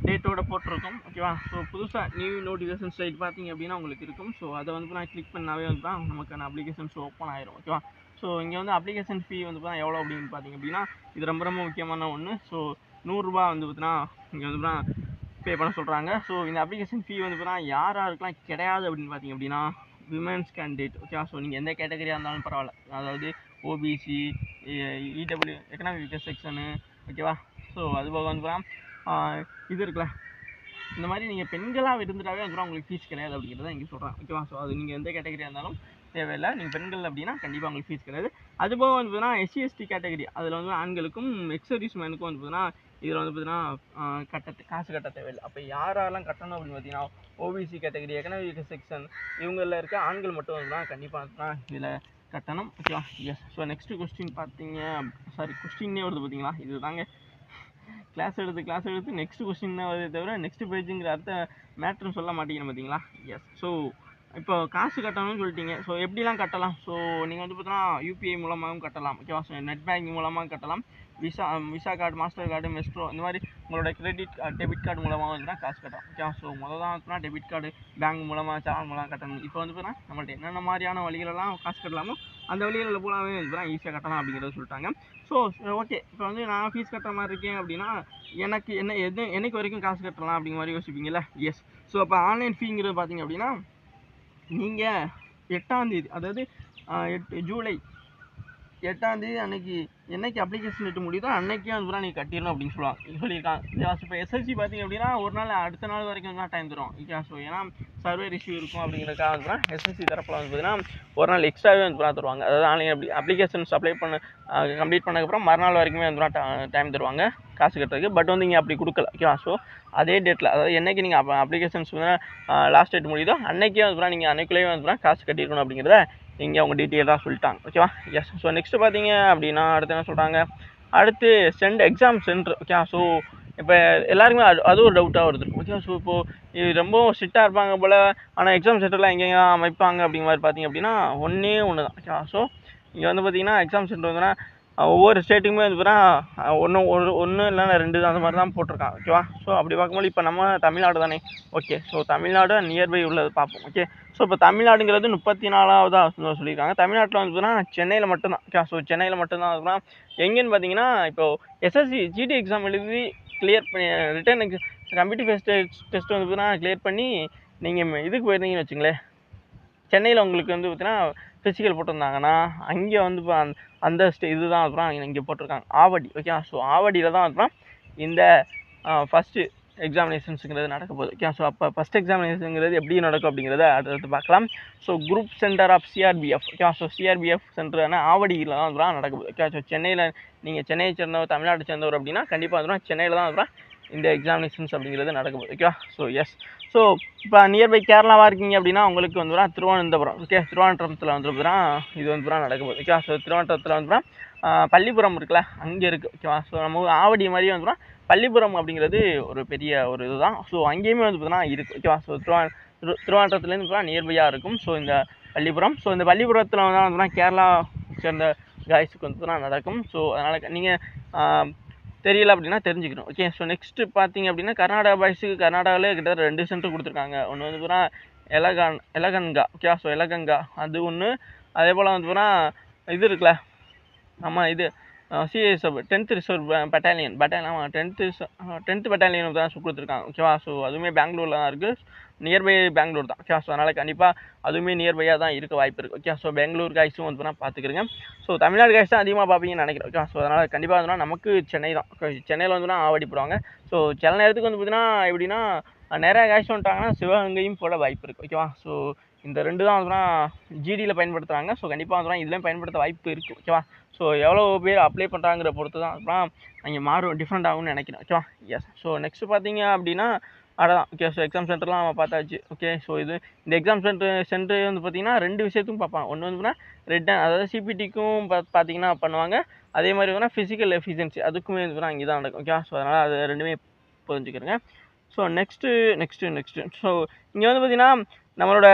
டேட்டோட போட்டிருக்கும். ஓகேவா? ஸோ புதுசாக நியூ நோட்டிஃபிகேஷன் சைட் பார்த்தீங்க அப்படின்னா உங்களுக்கு இருக்கும். ஸோ அதை வந்து நான் கிளிக் பண்ணாவே வந்து நமக்கான அப்ளிகேஷன்ஸ் ஓப்பன் ஆயிரும். ஓகேவா? ஸோ இங்கே வந்து அப்ளிகேஷன் ஃபீ வந்து எவ்வளோ அப்படின்னு பார்த்தீங்க அப்படின்னா இது ரொம்ப ரொம்ப முக்கியமான ஒன்று. ஸோ 100 ரூபா வந்து பார்த்தீங்கன்னா இங்கே வந்து பே பண்ண சொல்கிறாங்க. ஸோ இந்த அப்ளிகேஷன் ஃபீ வந்து யாருக்கெல்லாம் கிடையாது அப்படின்னு பார்த்தீங்க அப்படின்னா விமென்ஸ் கேண்டிடேட். ஓகேவா? ஸோ நீங்கள் எந்த கேட்டகரியாக இருந்தாலும் பரவாயில்ல, அதாவது OBC, EW economic weaker section. ஓகேவா? ஸோ அதுபோக வந்து இது இருக்குல்ல, இந்த மாதிரி நீங்கள் பெண்களாக இருந்துட்டாவே வந்து உங்களுக்கு ஃபீஸ் கிடையாது அப்படிங்கிறத இங்கே சொல்கிறேன். ஓகேவா? ஸோ அது நீங்கள் எந்த கேட்டகரியாக இருந்தாலும் தேவையில்லை. நீங்கள் பெண்கள் அப்படின்னா கண்டிப்பாக உங்களுக்கு ஃபீஸ் கிடையாது. அதுபோக வந்து SC/ST கேட்டகரி அதில் வந்து ஆண்களுக்கும் எக்ஸ் சர்வீஸ்மேனுக்கும் வந்து இதில் வந்து காசு கட்ட தேவையில்லை. அப்போ யாரெல்லாம் கட்டணும் அப்படின்னு பார்த்தீங்கன்னா OBC கேட்டகரி, எக்கனாமிக் செக்ஷன் இவங்களில் இருக்க ஆண்கள் மட்டும் வந்து கண்டிப்பாக இதில் கட்டணும். ஓகேவா? எஸ். ஸோ நெக்ஸ்ட்டு கொஸ்டின் பார்த்தீங்க கொஸ்டின்னே வருது பார்த்தீங்களா? இது தாங்க கிளாஸ் எடுத்து நெக்ஸ்ட் கொஸ்டின் தான் வருது தவிர நெக்ஸ்ட் பேஜுங்கிற அடுத்த மேட்ருன்னு சொல்ல மாட்டேங்கிறேன் பார்த்தீங்களா? எஸ். ஸோ இப்போ காசு கட்டணும்னு சொல்லிட்டீங்க. ஸோ எப்படிலாம் கட்டலாம்? ஸோ நீங்கள் வந்து பார்த்தீங்கன்னா UPI மூலமாகவும் கட்டலாம். ஓகேவா? ஸோ நெட் பேங்கிங் மூலமாக கட்டலாம். Visa card, master card, maestro இந்த மாதிரி உங்களோட கிரெடிட் கார்டு, டெபிட் கார்டு மூலமாக வந்து காசு கட்டலாம். ஓகேவா? ஸோ முதல் தான் டெபிட் கார்டு, பேங்க் மூலமாக, சேனல் மூலமாக கட்டணும். இப்போ வந்து பார்த்தீங்கன்னா நம்மள்ட்ட என்னென்ன மாதிரியான வழிகளெல்லாம் காசு கட்டலாமோ அந்த வழிகளில் போலாமே வந்து ஈஸியாக கட்டலாம் அப்படிங்கிறத சொல்லிட்டாங்க. ஸோ ஓகே, இப்போ வந்து நான் ஃபீஸ் கட்டுற மாதிரி இருக்கேன் அப்படின்னா எனக்கு என்னைக்கு வரைக்கும் காசு கட்டலாம் அப்படிங்கிற மாதிரி யோசிப்பீங்களா? எஸ். ஸோ அப்போ ஆன்லைன் ஃபீங்கிறது பார்த்தீங்க அப்படின்னா நீங்கள் 8ஆம் தேதி, அதாவது ஜூலை 8ஆம் தேதி என்னைக்கு அப்ளிகேஷன் டேட் முடியுதோ அன்னைக்கே வந்து நீங்கள் கட்டிடணும் அப்படின்னு சொல்லியிருக்காங்க. இப்போ SSC பார்த்தீங்க அப்படின்னா ஒரு நாள் அடுத்த நாள் வரைக்கும் தான் டைம் தரும். ஓகே? ஸோ ஏன்னா சர்வர் இஷ்யூ இருக்கும் அப்படிங்கிறதுக்காக வந்து SSC தரப்பில் வந்து பார்த்தீங்கன்னா ஒரு நாள் எக்ஸ்ட்ராவே வந்து தருவாங்க. அதாவது ஆன்லைன் அப்ளிகேஷன்ஸ் கம்ப்ளீட் பண்ணதுக்கப்புறம் மறுநாள் வரைக்குமே வந்து டைம் தருவாங்க காசு கட்டுறதுக்கு. பட் வந்து இங்கே அப்படி கொடுக்கல. ஓகேவா? ஸோ அதே டேட்டில், அதாவது என்றைக்கு நீங்கள் அப்ளிகேஷன்ஸ் வந்து லாஸ்ட் டேட் முடியுதோ அன்றைக்கே வந்து நீங்கள் அன்றைக்குள்ளேயே வந்து காசு கட்டிருக்கணும் அப்படிங்கிறத இங்கே அவங்க டீட்டெயிலாக சொல்லிட்டாங்க. ஓகேவா? எஸ். ஸோ நெக்ஸ்ட்டு பார்த்தீங்க அப்படின்னா அடுத்து என்ன சொல்கிறாங்க, அடுத்து எக்ஸாம் சென்டர். ஓகேவா? ஸோ இப்போ எல்லாருக்குமே அது ஒரு டவுட்டாக வருது. ஓகேவா? ஸோ இப்போது இது ரொம்பவும் ஸ்ட்ரிக்டாக இருப்பாங்க போல், ஆனால் எக்ஸாம் சென்டர்லாம் எங்கெங்க அமைப்பாங்க அப்படிங்கிற மாதிரி பார்த்தீங்க அப்படின்னா ஒன்று தான். ஓகேவா? ஸோ இங்கே வந்து பார்த்தீங்கன்னா எக்ஸாம் சென்டர் வந்துன்னா ஒவ்வொரு ஸ்டேட்டுக்குமே வந்து பார்த்தீங்கன்னா ஒன்று இல்லைன்னா 2 அந்த மாதிரி தான் போட்டிருக்காங்க. ஓகேவா? ஸோ அப்படி பார்க்கும்போது இப்போ நம்ம தமிழ்நாடு தானே. ஓகே. ஸோ தமிழ்நாடு நியர்பை உள்ளது பார்ப்போம். ஓகே. ஸோ இப்போ தமிழ்நாடுங்கிறது 34வதா சொல்லியிருக்காங்க. தமிழ்நாட்டில் வந்து பார்த்தீங்கன்னா சென்னையில் மட்டும்தான். ஓகே. ஸோ சென்னையில் மட்டும்தான் வந்து எங்கேன்னு பார்த்தீங்கன்னா இப்போது எஸ்எஸ்சி ஜிடி எக்ஸாம் எழுதி கிளியர் பண்ணி ரிட்டன் கம்ப்யூட்டர் டெஸ்ட் வந்து பார்த்தீங்கன்னா கிளியர் பண்ணி நீங்கள் இதுக்கு போயிருந்தீங்கன்னு வச்சுங்களேன், சென்னையில் உங்களுக்கு வந்து பார்த்தீங்கன்னா ஃபிசிக்கல் போட்டிருந்தாங்கன்னா அங்கே வந்து அந்த இதுதான் அப்புறம் இங்கே போட்டிருக்காங்க ஆவடி. ஓகே. ஸோ ஆவடியில் தான் அப்புறம் இந்த ஃபஸ்ட்டு எக்ஸாமினேஷன்ஸுங்கிறது நடக்க போகுது. ஓகே. ஸோ அப்போ ஃபஸ்ட் எக்ஸாமினேஷனுங்கிறது எப்படி நடக்கும் அப்படிங்கிறத அடுத்து பார்க்கலாம். So group centre of CRPF. Okay. So CRPF சென்டர்னா ஆவடியில் தான் அப்புறம் நடக்க போகுது. ஓகே. ஸோ சென்னையில் நீங்கள் சென்னையை சேர்ந்தவர் தமிழ்நாட்டை சேர்ந்தவர் அப்படின்னா கண்டிப்பாக வந்து சென்னையில் தான் அப்புறம் இந்த எக்ஸாமினேஷன்ஸ் அப்படிங்கிறது நடக்க போகுது. ஓகேவா? So yes. ஸோ இப்போ நியர்பை கேரளாவாக இருக்கீங்க அப்படின்னா உங்களுக்கு வந்து திருவனந்தபுரம். ஓகே. திருவனந்தபுரத்தில் வந்து இது வந்து நடக்க போகுது. ஓகேவா? ஸோ திருவனந்தபுரத்தில் வந்து பள்ளிப்புறம் இருக்குல்ல, அங்கே இருக்குது. ஓகேவா? ஸோ நம்ம ஆவடி மாதிரியே வந்து பள்ளிப்புறம் அப்படிங்கிறது ஒரு பெரிய ஒரு இதுதான். ஸோ அங்கேயுமே வந்து பார்த்தீங்கன்னா இருக்குது. ஓகேவா? ஸோ திருவனந்தபுரத்துலேருந்து நியர்பையாக இருக்கும். ஸோ இந்த பள்ளிப்புறம். ஸோ இந்த பள்ளிப்புறத்தில் வந்து கேரளா சேர்ந்த காய்ஸுக்கு வந்து நடக்கும். ஸோ அதனால் நீங்கள் தெரியல அப்படின்னா தெரிஞ்சுக்கணும். ஓகே. ஸோ நெக்ஸ்ட்டு பார்த்தீங்க அப்படின்னா கர்நாடகா பாய்ஸுக்கு கர்நாடகாவிலே கிட்டத்தட்ட 2 சென்டர் கொடுத்துருக்காங்க. ஒன்று வந்து எலகங்கா. ஓகே. ஸோ எலகங்கா அது ஒன்று. அதே போல் வந்து இது இருக்குல்ல, ஆமாம், இது CSF 10th reserve battalion 10th battalion தான் கொடுத்துருக்காங்க. ஓகேவா? ஸோ அதுவுமே பெங்களூரில் தான் இருக்குது. நியர்பை பெங்களூர் தான். ஓகே. ஸோ அதனால் கண்டிப்பாக அதுவுமே நியர்பையாக தான் இருக்க வாய்ப்பு இருக்குது. ஓகே. ஸோ பெங்களூர் காய்ஸும் வந்து பார்த்துக்கிறேங்க. ஸோ தமிழ்நாடு காய்ஸ் தான் அதிகமாக பார்ப்பீங்கன்னு நினைக்கிறேன். ஓகே. ஸோ அதனால் கண்டிப்பாக வந்து நமக்கு சென்னை தான். சென்னையில் வந்து ஆவடி போடுவாங்க. ஸோ சில நேரத்துக்கு வந்து பார்த்தீங்கன்னா எப்படின்னா நிறையா காய்ஸ் வந்துட்டாங்கன்னா சிவகங்கையும் போட வாய்ப்பு இருக்குது. ஓகேவா? ஸோ இந்த 2 தான் வந்து ஜிடியில் பயன்படுத்துகிறாங்க. ஸோ கண்டிப்பாக வந்து இதுலேயும் பயன்படுத்த வாய்ப்பு இருக்குது. ஓகேவா? ஸோ எவ்வளோ பேர் அப்ளை பண்ணுறாங்கிற பொறுத்து தான் அப்புறம் அங்கே மாறும், டிஃப்ரெண்ட் ஆகும்னு நினைக்கிறேன். ஓகேவா? எஸ். ஸோ நெக்ஸ்ட்டு பார்த்தீங்க அப்படின்னா அதான். ஓகே. ஸோ எக்ஸாம் சென்டர்லாம் பார்த்தாச்சு. ஓகே. ஸோ இந்த எக்ஸாம் சென்டர் வந்து பார்த்திங்கன்னா 2 விஷயத்துக்கும் பார்ப்பாங்க. ஒன்று வந்து ரிட்டன், அதாவது சிபிடிக்கும் பார்த்தீங்கன்னா பண்ணுவாங்க. அதே மாதிரி வந்து ஃபிசிக்கல் எஃபிஷியன்சி அதுக்குமே வந்து இங்கே தான் நடக்கும். ஓகே. ஸோ அதனால் அது 2மே புரிஞ்சுக்கிறேங்க. ஸோ நெக்ஸ்ட்டு ஸோ இங்கே வந்து பார்த்திங்கன்னா நம்மளோட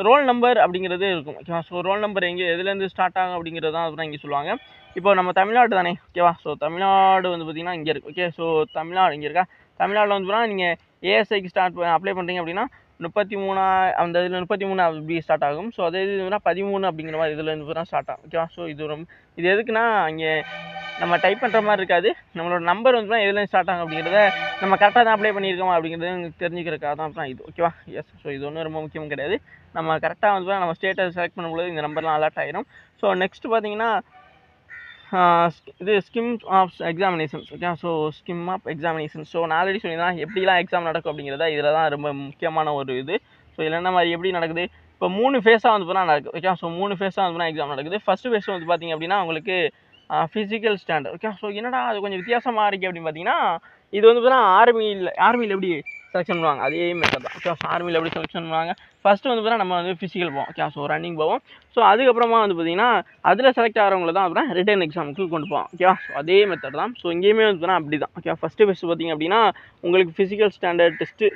ரோல் நம்பர் அப்படிங்கிறது இருக்கும். ஓகேவா? ஸோ ரோல் நம்பர் எதுலேருந்து ஸ்டார்ட் ஆகும் அப்படிங்கிறது தான் அப்புறம் இங்கே சொல்லுவாங்க. இப்போ நம்ம தமிழ்நாடு தானே. ஓகேவா? ஸோ தமிழ்நாடு வந்து பார்த்திங்கன்னா இங்கே இருக்குது. ஓகே. ஸோ தமிழ்நாடு இங்கே இருக்கா. தமிழ்நாட்டில் வந்து நீங்கள் ஏஎஸ்ஐக்கு அப்ளை பண்ணுறீங்க அப்படின்னா 33 அந்த இதில் 33 அப்படி ஸ்டார்ட் ஆகும். ஸோ அதே இது 13 அப்படிங்கிற மாதிரி இதில் இருந்து ஸ்டார்ட் ஆகும். ஓகேவா? ஸோ இது எதுக்குன்னா இங்கே நம்ம டைப் பண்ணுற மாதிரி இருக்காது. நம்மளோட நம்பர் வந்து எதுலேருந்து ஸ்டார்ட் ஆகும் அப்படிங்கிறத நம்ம கரெக்டாக தான் அப்ளை பண்ணியிருக்கோமா அப்படிங்கிறது தெரிஞ்சுக்கிறதுக்காக தான் இது. ஓகேவா? எஸ். ஸோ இது ஒன்றும் ரொம்ப முக்கியம் கிடையாது. நம்ம கரெக்டாக வந்து நம்ம ஸ்டேட்டை செலக்ட் பண்ணும்போது இந்த நம்பர்லாம் அலர்ட் ஆகிடும். ஸோ நெக்ஸ்ட்டு பார்த்தீங்கன்னா இது scheme of examinations. Okay. So scheme of examination. So நான் ஆல்ரெடி சொல்லியிருந்தேன் எப்படிலாம் எக்ஸாம் நடக்கும் அப்படிங்கிறத. இதில் தான் ரொம்ப முக்கியமான ஒரு இது. ஸோ இதில் என்ன மாதிரி எப்படி நடக்குது, இப்போ 3 ஃபேஸாக வந்து நடக்குது. ஓகே. ஸோ 3 ஃபேஸாக வந்து எக்ஸாம் நடக்குது. ஃபஸ்ட்டு ஃபேஸ் வந்து பார்த்திங்க அப்படின்னா உங்களுக்கு ஃபிசிக்கல் ஸ்டாண்டர்ட். ஓகே. ஸோ என்னடா அது கொஞ்சம் வித்தியாசமாக இருக்குது அப்படின்னு பார்த்தீங்கன்னா இது வந்து பார்த்தீங்கன்னா ஆர்மியில் எப்படி செலெக்ஷன் பண்ணுவாங்க அதே மெத்தட் தான். ஓகே. ஸோ ஆர்மியில் எப்படி செலெக்ஷன் பண்ணுவாங்க, ஃபஸ்ட்டு வந்து பார்த்தீங்கன்னா நம்ம வந்து ஃபிசிக்கல் போவோம். ஓகே. ஸோ ரன்னிங் போவோம். ஸோ அதுக்கப்புறமா வந்து பார்த்திங்கன்னா அதில் செலக்ட் ஆகிறவங்கள தான் அப்புறம் ரிட்டன் எக்ஸாமுக்கு கொண்டு போவோம். ஓகேவா? ஸோ அதே மெத்தட் தான். ஸோ இங்கேயுமே வந்து பார்த்தீங்கன்னா அப்படி தான். ஓகே. ஃபஸ்ட்டு ஃபேஸ் பார்த்திங்க அப்படின்னா உங்களுக்கு ஃபிசிக்கல் ஸ்டாண்டர்ட் டெஸ்ட்டு,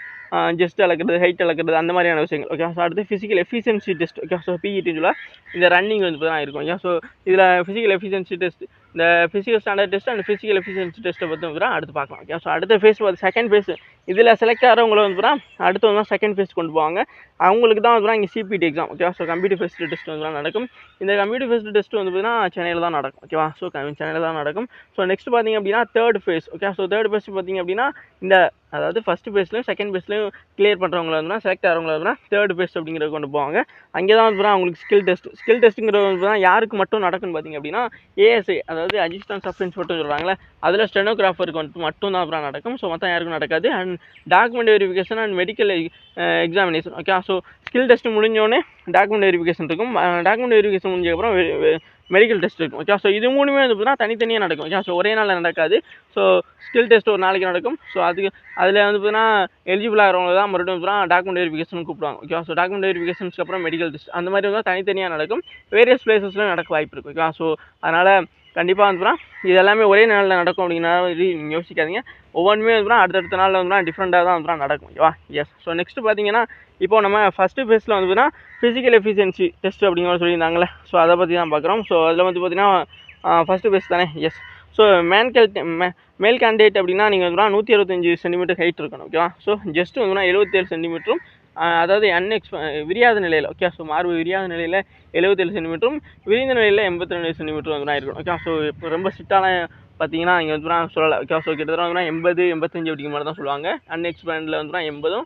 ஜஸ்ட் அளக்கிறது, ஹைட் அளக்கிறது, அந்த மாதிரியான விஷயங்கள். ஓகே. ஸோ அடுத்து physical efficiency test. Okay. So பிஇடியில் இந்த ரன்னிங் வந்து பார்த்தீங்கன்னா இருக்கும். ஓகே. ஸோ இதில் ஃபிசிக்கல் எஃபிஷியன்சி டெஸ்ட், இந்த physical standard test and physical efficiency டெஸ்ட்டை பற்றி அடுத்து பார்க்கலாம். ஓகே. ஸோ அடுத்த ஃபேஸ் செகண்ட் ஃபேஸ். இதில் செலக்ட் ஆகிறவங்கள வந்து அடுத்து வந்து செகண்ட் ஃபேஸ் கொண்டு போவாங்க. அவங்களுக்கு தான் வந்து இங்கே CBT exam. Okay. So computer based test வந்து நடக்கும். இந்த கம்ப்யூட்டர் பேஸ்டு டெஸ்ட் வந்து பார்த்தீங்கன்னா சென்னையில் தான் நடக்கும். ஓகேவா? ஸோ சென்னையில் தான் நடக்கும். ஸோ நெக்ஸ்ட் பார்த்திங்க அப்படின்னா third face. Okay. So third face பார்த்திங்க அப்படின்னா இந்த அதாவது ஃபஸ்ட்டு ஃபேஸ்லையும் செகண்ட் ஃபேஸ்லையும் கிளியர் பண்ணுறவங்கள வந்து செலக்ட் ஆகிறவங்கள வந்து தேர்ட் ஃபேஸ் அப்படிங்கிறத கொண்டு போவாங்க. அங்கே தான் வந்து அவங்களுக்கு ஸ்கில் டெஸ்ட்டுங்கிறது வந்து யாருக்கு மட்டும் நடக்குன்னு பார்த்திங்க அப்படின்னா ஏஎஸ்ஐ, அதாவது அசிஸ்டன்ட் சப் இன்ஸ்பெக்டர் சொல்கிறாங்களே, அதில் ஸ்டெனோகிராஃபருக்கு மட்டும் தான் அப்புறம் நடக்கும். ஸோ மொத்தம் யாருக்கும் நடக்காது. And document verification and medical examination. Okay. So skill test முடிஞ்சோடனே டாக்குமெண்ட் வெரிஃபிகேஷன் இருக்கும். டாக்குமெண்ட் வெரிஃபிகேஷன் முடிஞ்சதுக்கப்புறம் மெடிக்கல் டெஸ்ட் இருக்கும். ஓகே. ஸோ இது மூணுமே வந்து பார்த்தீங்கன்னா தனித்தனியாக நடக்கும். ஓகே. ஸோ ஒரே நாளில் நடக்காது. ஸோ ஸ்கில் டெஸ்ட் ஒரு நாளைக்கு நடக்கும். ஸோ அதில் வந்து பார்த்தீங்கன்னா எலிஜிபிள் ஆகிறவங்க தான் மறுபடியும் பார்த்தீங்கன்னா டாக்குமெண்ட் வெரிஃபிகேஷன் கூப்பிடுவாங்க. ஓகே. ஸோ டாக்குமெண்ட் வெரிஃபிகேஷனுக்கு அப்புறம் மெடிக்கல் டெஸ்ட் அந்த மாதிரி வந்து தனித்தனியாக நடக்கும். வேரியஸ் பிளேசஸில் நடக்க வாய்ப்பு இருக்குது. ஓகே. ஸோ அதனால் கண்டிப்பாக வந்து இது எல்லாமே ஒரே நாளில் நடக்கும் அப்படிங்கிற நீங்கள் யோசிக்காதீங்க. ஒவ்வொன்றுமே வந்து அடுத்தடுத்த நாளில் வந்து டிஃப்ரெண்ட்டாக தான் வந்து நடக்கும். ஓகேவா? எஸ். ஸோ நெக்ஸ்ட்டு பார்த்தீங்கன்னா இப்போ நம்ம ஃபஸ்ட்டு ஃபேஸில் வந்து ஃபிசிக்கல் எஃபிஷியன்சி டெஸ்ட் அப்படிங்கிற சொல்லியிருந்தாங்களே. ஸோ அதை பற்றி தான் பார்க்குறோம். ஸோ அதில் வந்து பார்த்திங்கன்னா ஃபஸ்ட்டு பேஸ் தானே. எஸ். ஸோ மேல் கேண்டிடேட் அப்படின்னா நீங்கள் வந்து 165 சென்டிமீட்டர் ஹைட் இருக்கணும். ஓகேவா. ஸோ ஜஸ்ட்டு வந்து 77 சென்டிமீட்டரும் அதாவது விரியாத நிலையில். ஓகே. ஸோ மார்பு விரியாத நிலையில் 77 சென்டிமீட்டரும் விரிந்த நிலையில் 82 சென்டிமீட்டர் வந்து இருக்கணும். ஓகே. ஸோ இப்போ ரொம்ப ஸ்ட்ரிக்டான பார்த்தீங்கன்னா இங்கே வந்து சொல்லலை. ஓகே. ஸோ கிட்டத்தட்ட வந்து 80 85 அப்படிங்கிற மாதிரி தான் சொல்லுவாங்க. அன்எக்ஸ்பேண்டில் வந்து 80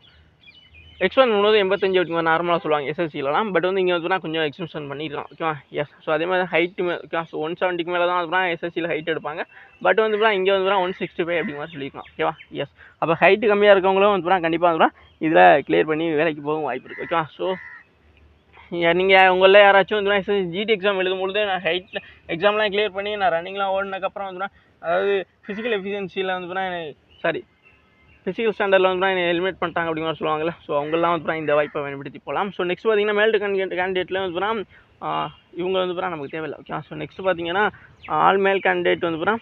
எக்ஸ்பேண்ட் பண்ணும்போது 85 அப்படிங்கிற நார்மலாக சொல்லுவாங்க எஸ்எஸ்சிலலாம். பட் வந்து இங்கே வந்து கொஞ்சம் எக்ஸ்டென்ஷன் பண்ணிக்கலாம். ஓகேவா. எஸ். ஸோ அதே மாதிரி ஹைட்டு ஓகே. ஸோ 170க்கு மேலே தான் வந்து எஸ்எஸ்சியில் ஹைட் எடுப்பாங்க. பட் வந்து இங்கே வந்து 165 அப்படிங்கிற மாதிரி சொல்லிக்கலாம். ஓகேவா. எஸ். அப்போ ஹைட்டு கம்மியாக இருக்கவங்களும் வந்து கண்டிப்பாக வந்து இதில் கிளியர் பண்ணி வேலைக்கு போகவும் வாய்ப்பு இருக்குது. ஓகேவா. ஸோ நீங்கள் உங்களில் யாராச்சும் வந்து எஸ்எஸ்சி ஜிடி எக்ஸாம் எழுதும்பொழுது நான் ஹைட்டில் எக்ஸாம்லாம் கிளியர் பண்ணி நான் ரன்னிங்லாம் ஓடினதுக்கப்புறம் வந்து அதாவது ஃபிசிக்கல் எஃபிஷியன்சியில் வந்து ஃபிசிக்கல் ஸ்டாண்டர்டில் வந்து ஹெல்மெட் பண்ணிட்டாங்க அப்படிங்கிற மாதிரி சொல்லுவாங்கல்ல. ஸோ அவங்களாம் வந்து இந்த வாய்ப்பை பயன்படுத்தி போகலாம். ஸோ நெக்ஸ்ட் பார்த்தீங்கன்னா மேல்டு கேண்டிடேட்டில் வந்து இவங்க வந்து நமக்கு தேவையில்லை. ஓகே. ஸோ நெக்ஸ்ட் பார்த்தீங்கன்னா ஆல் மேல் கேண்டிடேட் வந்து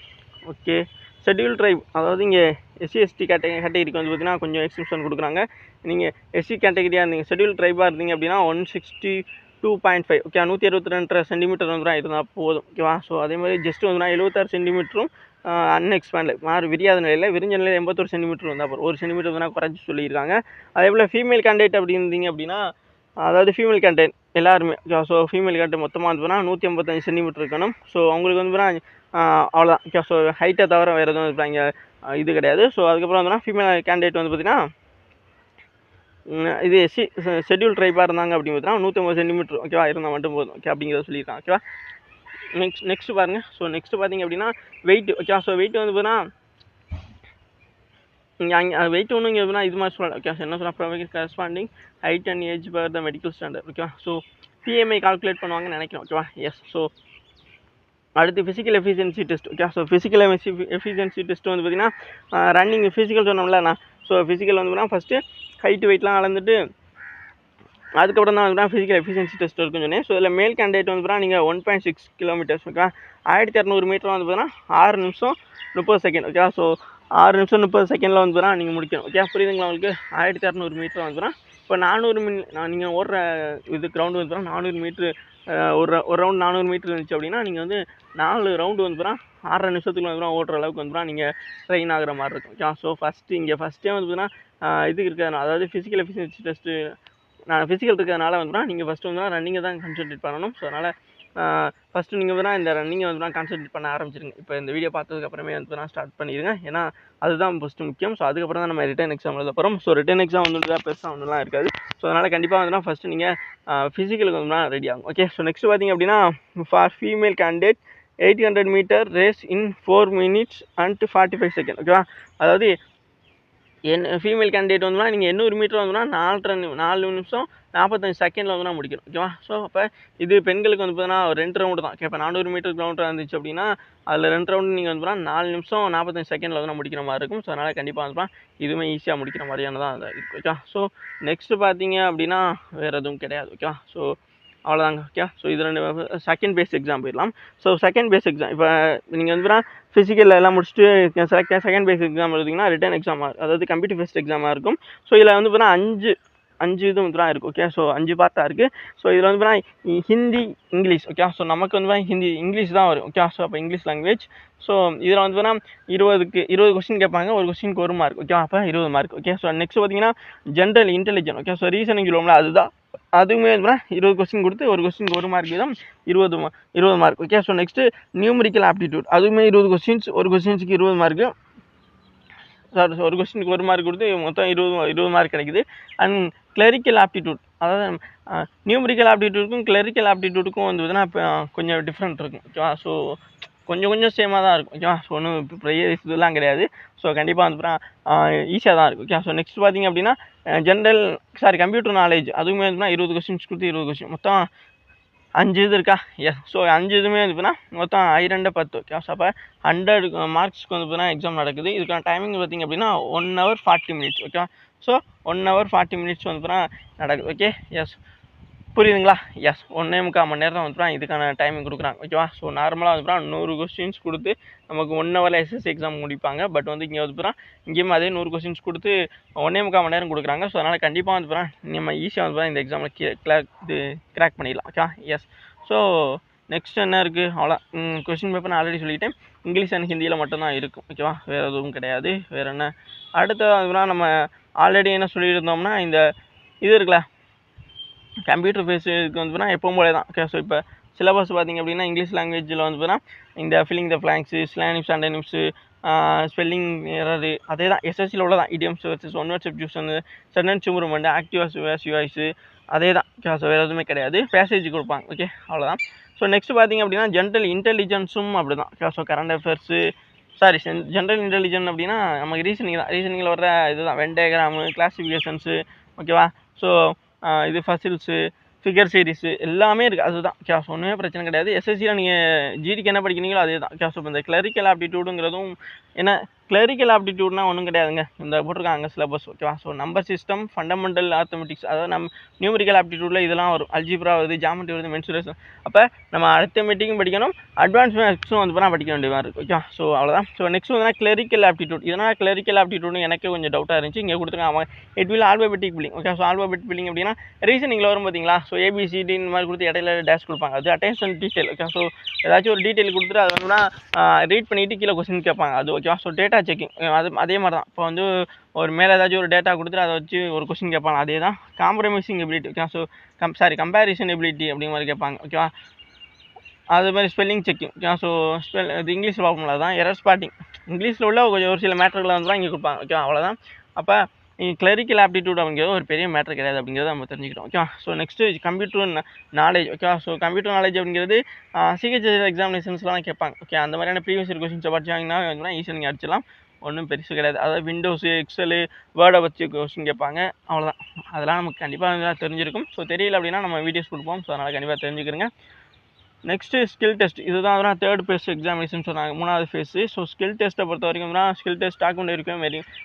ஓகே ஷெட்யூல் ட்ரைப், அதாவது இங்கே எஸ்சி எஸ்டி கேட்டகரிக்கு வந்து பார்த்தீங்கன்னா கொஞ்சம் எக்ஸ்டென்ஷன் கொடுக்குறாங்க. நீங்கள் எஸ்சி கேட்டகரியாக இருந்தீங்க, ஷெட்யூல் ட்ரைபாக இருந்தீங்க அப்படின்னா 162.5 ஓகே 162 சென்டிமீட்டர் வந்து இருந்தால் போதும். ஓகேவா. ஸோ அதே மாதிரி ஜஸ்ட் வந்து 76 சென்டிமீட்டரும் அன்எக்ஸ்பேண்டில் விரியாத நிலையில் விரிஞ்ச நிலையில் 81 சென்டிமீட்டர் வந்தால் அப்புறம் 1 சென்டிமீட்டர் வந்து குறைச்சி சொல்லியிருக்காங்க. அதே போல் ஃபீமேல் கேண்டிடேட் அப்படி இருந்தீங்க அப்படின்னா அதாவது ஃபீமேல் கேண்டிடேட் எல்லாருமே. ஸோ ஃபீமேல் கேண்டிடேட் மொத்தமாக வந்து 185 சென்டிமீட்டர் இருக்கணும். ஸோ அவங்களுக்கு வந்து அவ்வளோதான். ஓகே. ஸோ ஹைட்டை தவிர வேறு எதுவும் இப்போ இங்கே இது கிடையாது. ஸோ அதுக்கப்புறம் வந்து ஃபீமேல் கேண்டிடேட் வந்து பார்த்திங்கன்னா இது எஸ்சி ஷெட்யூல் ட்ரைபாக இருந்தாங்க அப்படின்னு பார்த்தீங்கன்னா 150 சென்டிமீட்டர் ஓகேவா இருந்தால் மட்டும் போதும். ஓகே அப்படிங்கிறத சொல்லியிருக்காங்க. ஓகேவா. நெக்ஸ்ட் பாருங்கள். ஸோ நெக்ஸ்ட் பார்த்தீங்க அப்படின்னா வெயிட். ஓகே. ஸோ வெயிட் வந்து பார்த்தீங்கன்னா இங்கே வெயிட் ஒன்றும் இங்கே எப்படின்னா இது மாதிரி சொல்லலாம். ஓகே. என்ன சொன்னால் corresponding height and age per the medical standard. ஓகேவா. ஸோ பிஎம்ஐ கால்குலேட் பண்ணுவாங்கன்னு நினைக்கிறோம். ஓகேவா. எஸ். ஸோ அடுத்து physical efficiency test. Okay. So physical efficiency test வந்து பார்த்திங்கன்னா ரன்னிங் ஃபிசிக்கல் சொன்னோம்ல நான். ஸோ ஃபிசிக்கல் வந்து ஃபஸ்ட்டு ஹைட்டு வெயிட்லாம் அளந்துட்டு அதுக்கப்புறம் தான் வந்து ஃபிசிக்கல் எஃபிஷியன்சி டெஸ்ட் இருக்குன்னு சொன்னேன். ஸோ இதில் மேல் கேண்டிடேட் வந்து நீங்கள் 1.6 கிலோமீட்டர்ஸ். ஓகே. 1200 மீட்டர் வந்து பார்த்தீங்கன்னா 6 நிமிஷம் 30 செகண்ட். ஓகே. ஸோ 6 நிமிஷம் 30 செகண்டில் வந்து நீங்கள் முடிக்கணும். ஓகே. புரியுதுங்களா உங்களுக்கு. 1200 மீட்டர் வந்து இப்போ 400 நீங்கள் ஓடுற இது கிரவுண்டு வந்து 400 மீட்ரு ஒரு ரவுண்ட் 400 மீட்டர் இருந்துச்சு அப்படின்னா நீங்கள் வந்து 4 ரவுண்டு வந்து 6.5 நிமிஷத்துக்கு வந்து ஓடுற அளவுக்கு வந்து நீங்கள் ட்ரெயின் ஆகிற மாதிரி இருக்கும். ஓகே. ஸோ ஃபஸ்ட்டே வந்து இதுக்கு இருக்கிறதுனால அதாவது ஃபிசிக்கல் எஃபிஷியன்சி டெஸ்ட்டு ஃபிசிக்கல் இருக்கிறதுனால வந்து நீங்கள் ஃபஸ்ட்டு வந்து ரன்னிங்கை தான் கான்சன்ட்ரேட் பண்ணணும். ஸோ அதனால் ஃபஸ்ட்டு நீங்கள் வந்து இந்த ரன்னிங்கை வந்து கான்சன்ட்ரேட் பண்ண ஆரம்பிச்சிருங்க. இப்போ இந்த வீடியோ பார்த்ததுக்கப்புறமே வந்து ஸ்டார்ட் பண்ணிடுங்க. ஏன்னா அதுதான் ஃபஸ்ட்டு முக்கியம். ஸோ அதுக்கப்புறம் தான் நம்ம ரிட்டன் எக்ஸாம் எழுத போகிறோம். ஸோ ரிட்டன் எக்ஸாம் வந்து பெருசாக ஒன்றுலாம் இருக்காது. ஸோ அதனால் கண்டிப்பாக வந்து ஃபஸ்ட்டு நீங்கள் ஃபிசிக்கலுக்கு வந்து ரெடி ஆகும். ஓகே. ஸோ நெக்ஸ்ட் பார்த்திங்க அப்படின்னா for female candidate 800 metre race in 4 minutes and 45 seconds. ஓகேவா. அதாவது ஃபீமேல் கேண்டிடேட் வந்து நீங்கள் 800 மீட்டர் வந்து 4 நிமிஷம் 45 செகண்டில் வந்து முடிக்கணும். ஓகேவா. ஸோ அப்போ இது பெண்களுக்கு வந்து பார்த்தீங்கன்னா 2 ரவுண்டு தான். இப்போ 400 மீட்டர் கிலோமீட்டர் இருந்துச்சு அப்படின்னா அதில் 2 ரவுண்டு நீங்கள் வந்து 4 நிமிஷம் 45 செகண்டில் வந்து முடிக்கிற மாதிரி இருக்கும். ஸோ அதனால் கண்டிப்பாக வந்து இதுவுமே ஈஸியாக முடிக்கிற மாதிரியானதான் அது இருக்குது. ஓகேவா. ஸோ நெக்ஸ்ட்டு பார்த்தீங்க அப்படின்னா வேறு எதுவும் கிடையாது. ஓகேவா. ஸோ அவ்வளோதாங்க. ஓகே. ஸோ இது 2 செகண்ட் பேஸ் எக்ஸாம் போயிடலாம். ஸோ செகண்ட் பேஸ் எக்ஸாம் இப்போ நீங்கள் வந்து ஃபிசிக்கல் எல்லாம் முடிச்சுட்டு செகண்ட் பேஸ் எக்ஸாம் எழுதிங்கன்னா ரிட்டன் எக்ஸாம் அதாவது கம்ப்யூட்டர் பேஸ்ட் எக்ஸாமாக இருக்கும். ஸோ இதில் வந்து பார்த்தீங்கன்னா 5 இது வந்து இருக்குது. ஓகே. ஸோ 5 பார்ட்டாக இருக்குது. ஸோ இதில் வந்து பார்த்தீங்கன்னா ஹிந்தி இங்கிலீஷ். ஓகே. ஸோ நமக்கு வந்து இங்கிலீஷ் தான் வரும். ஓகே. ஸோ அப்போ இங்கிலீஷ் லாங்குவேஜ். ஸோ இதில் வந்து பார்த்தீங்கன்னா 20 கொஸ்டின் கேட்பாங்க. ஒரு கொஸ்டினுக்கு 1 மார்க். ஓகே. அப்போ 20 மார்க். ஓகே. ஸோ நெக்ஸ்ட் பார்த்தீங்கன்னா general intelligent. Okay. So reasoning சொல்லுவோம்ல அதுவுமே வந்து 20 கொஸ்டின் கொடுத்து ஒரு கொஸ்டினுக்கு 1 மார்க் வீதம் 20 mark. Okay. So next numerical aptitude அதுவுமே 20 கொஸ்டின்ஸ் ஒரு கொஸ்டின்ஸுக்கு 20 மார்க்கு. சாரி ஒரு கொஸ்டினுக்கு 1 மார்க் கொடுத்து மொத்தம் 20 மார்க் கிடைக்குது. அண்ட் கிளரிக்கல் ஆப்டிடியூட் அதாவது நியூமரிக்கல் ஆப்டிடியூடுக்கும் கிளரிக்கல் ஆப்டிடியூடுக்கும் வந்து பார்த்தீங்கன்னா கொஞ்சம் டிஃப்ரெண்ட் இருக்கும். ஓகேவா. ஸோ கொஞ்சம் சேமாக தான் இருக்கும். ஓகேவா. ஸோ ஒன்றும் பெரிய இதெல்லாம் கிடையாது. ஸோ கண்டிப்பாக வந்து ஈஸியாக தான் இருக்கும். ஓகே. ஸோ நெக்ஸ்ட் பார்த்திங்க அப்படின்னா கம்ப்யூட்டர் நாலேஜ் அதுவுமே வந்து 20 கொஸ்டின்ஸ் கொடுத்து 20 கொஸ்டின் மொத்தம் 5 இது இருக்கா. எஸ். ஸோ 5 இதுவுமே வந்து மொத்தம் 2 10. ஓகே. ஸோ அப்போ 100 மார்க்ஸ்க்கு வந்து பார்த்தீங்கன்னா எக்ஸாம் நடக்குது. இதுக்கான டைமிங் பார்த்திங்க அப்படின்னா 1 hour 40 minutes. Okay. So 1 hour 40 minutes வந்து பார்த்தீங்கன்னா நடக்குது. ஓகே. எஸ். புரியுதுங்களா. எஸ். 1.25 மணி நேரம் வந்து இதுக்கான டைமிங் கொடுக்குறாங்க. ஓகேவா. ஸோ நார்மலாக வந்து 100 கொஸ்டின்ஸ் கொடுத்து நமக்கு 1 ஹவரில் எஸ்எஸ்சி எக்ஸாம் முடிப்பாங்க. பட் வந்து இங்கே வந்து இங்கேயும் அதே 100 கொஸ்டின்ஸ் கொடுத்து 1.25 மணி நேரம் கொடுக்குறாங்க. ஸோ அதனால் கண்டிப்பாக வந்து நம்ம ஈஸியாக வந்து இந்த எக்ஸாமில் கிராக் பண்ணிடலாம். ஓகே. எஸ். ஸோ நெக்ஸ்ட் என்ன இருக்குது அவ்வளோ கொஸ்டின் பேப்பர் நான் ஆல்ரெடி சொல்லிட்டேன். இங்கிலீஷ் அண்ட் ஹிந்தியில் மட்டும்தான் இருக்கும். ஓகேவா, வேறு எதுவும் கிடையாது. வேறு என்ன அடுத்து அதுனா நம்ம ஆல்ரெடி என்ன சொல்லியிருந்தோம்னா இந்த இது இருக்குல்ல கம்ப்யூட்டர் பேஸுக்கு வந்து எப்பவும் போலே தான். ஓகே, ஸோ இப்போ சிலபஸ் பார்த்திங்க அப்படின்னா இங்கிலீஷ் லாங்குவேஜில் வந்து இந்த ஃபில்லிங் த ஃப்ளாங்க்ஸு, ஸ்லானிப்ஸ், அண்டனிப்ஸு, ஸ்பெல்லிங் எரரு அதே தான் எஸ்எஸ்சியில் உள்ளதான். Idioms versus one word substitution, sentence improvement, active voice அதே தான். ஓகே, ஸோ வேறு எதுவுமே கிடையாது. பேசேஜ் கொடுப்பாங்க. ஓகே, அவ்வளோதான். ஸோ நெக்ஸ்ட் பார்த்திங்க அப்படின்னா ஜென்ரல் இன்டெலிஜென்ஸும் அப்படி தான். Okay, so current affairs general intelligent அப்படின்னா நமக்கு ரீசனிங் தான். ரீசனிங்கில் வர இதுதான் வென் டயக்ராமு, கிளாசிஃபிகேஷன்ஸு, ஓகேவா. ஸோ இது ஃபசில்ஸு, ஃபிகர் சீரிஸு எல்லாமே இருக்குது. அதுதான். ஓகே, ஸோ ஒன்றுமே பிரச்சனை கிடையாது. எஸ்எஸ்சியில் நீங்கள் ஜிடிக்கு என்ன படிக்கிறீங்களோ அதே தான். ஓகே, ஸோ இப்போ இந்த கிளரிக்கல் ஆப்டிடியூடுங்கிறதும் என்ன கிளரிக்கல் ஆப்டிடியூட்னா ஒன்றும் கிடையாதுங்க. இந்த போட்டிருக்காங்க சிலபஸ். ஓகேவா, ஸோ நம்பர் சிஸ்டம், ஃபண்டமெண்டல் ஆர்த்தமெட்டிக்ஸ், அதாவது நம்ம நியூமரிக்கல் ஆப்டிடியூடில் இதெல்லாம் வரும். அல்ஜிப்ரா வருது, ஜாமெட்ரி வருது, மென்சுரேஷன். அப்போ நம்ம அரித்மெட்டிக்கும் படிக்கணும், அட்வான்ஸ் மேக்ஸும் வந்து படிக்க வேண்டிய மாதிரி இருக்குது. ஓகே, ஸோ அவ்வளோதான். ஸோ நெக்ஸ்ட் வந்து கிளரிக்கல் ஆப்டிடியூட். இதனால் கிளரிக்கல் ஆப்டிடியூட்னு எனக்கு கொஞ்சம் டவுட்டாக இருந்துச்சு. இங்கே கொடுத்துருக்காங்க it will alphabetic billing. Okay, so alphabetic billing அப்படின்னா ரீசனிங்கில் வரும் பார்த்தீங்களா. ஸோ ஏபிசிடி இந்த மாதிரி கொடுத்து இடையில டேஷ் கொடுப்பாங்க. அது அட்டென்ஷன் டீட்டெயில். ஓகே, ஸோ ஏதாச்சும் ஒரு டீட்டெயில் கொடுத்துட்டு அது வந்து ரீட் பண்ணிவிட்டு கீழே கொஸ்டின் கேட்பாங்க. அது ஓகேவா. ஸோ டேட்டா செக்கிங் அதே மாதிரி தான். இப்போ வந்து ஒரு மேலே ஏதாச்சும் ஒரு டேட்டா கொடுத்துட்டு அதை வச்சு ஒரு கொஸ்டின் கேட்பாங்க. அதே தான். Compromising ability. Okay, so comparison ability அப்படிங்கிற மாதிரி கேட்பாங்க. ஓகேவா, அது மாதிரி ஸ்பெல்லிங் செக்கிங். ஓகே, ஸோ இது இங்கிலீஷில் பார்ப்போம்ல தான். எரர் ஸ்பாட்டிங் இங்கிலீஷில் உள்ள கொஞ்சம் ஒரு சில மேட்டர்களை வந்து தான் இங்கே கொடுப்பாங்க. ஓகே, அவ்வளோதான். அப்போ கிளரிக்கல் ஆப்டிடியூட் அப்படிங்கிறது ஒரு பெரிய மேட்டர் கிடையாது அப்படிங்கிறத நம்ம தெரிஞ்சுக்கிட்டோம். Okay, so next computer knowledge. Okay, so computer knowledge அப்படிங்கிறது சிஹெச்எஸ் எக்ஸாமினேஷன்ஸ்லாம் கேட்பாங்க. ஓகே, அந்த மாதிரியான ப்ரீவியஸ் இயர் கொஸ்டின்ஸை படிச்சாங்கன்னா வந்து ஈஸியாக நீங்கள் அடிச்சிடலாம். ஒன்றும் பெருசு கிடையாது. அதாவது விண்டோஸு, எக்ஸலு, வேர்டை வச்சு கொஸ்டின் கேட்பாங்க. அவ்வளோதான். அதெல்லாம் நமக்கு கண்டிப்பாக தெரிஞ்சிருக்கும். ஸோ தெரியல அப்படின்னா நம்ம வீடியோஸ் கொடுப்போம். ஸோ அதனால் கண்டிப்பாக தெரிஞ்சுக்கிறேங்க. Next skill test. இதுதான் வந்து தேர்ட் ஃபேஸ் எக்ஸாமினேஷன் சொன்னாங்க, 3வது ஃபேஸு. ஸோ ஸ்கில் டெஸ்ட்டை பொறுத்த வரைக்கும் ஸ்கில் டெஸ்ட், டாக்குமெண்ட் இருக்கும்,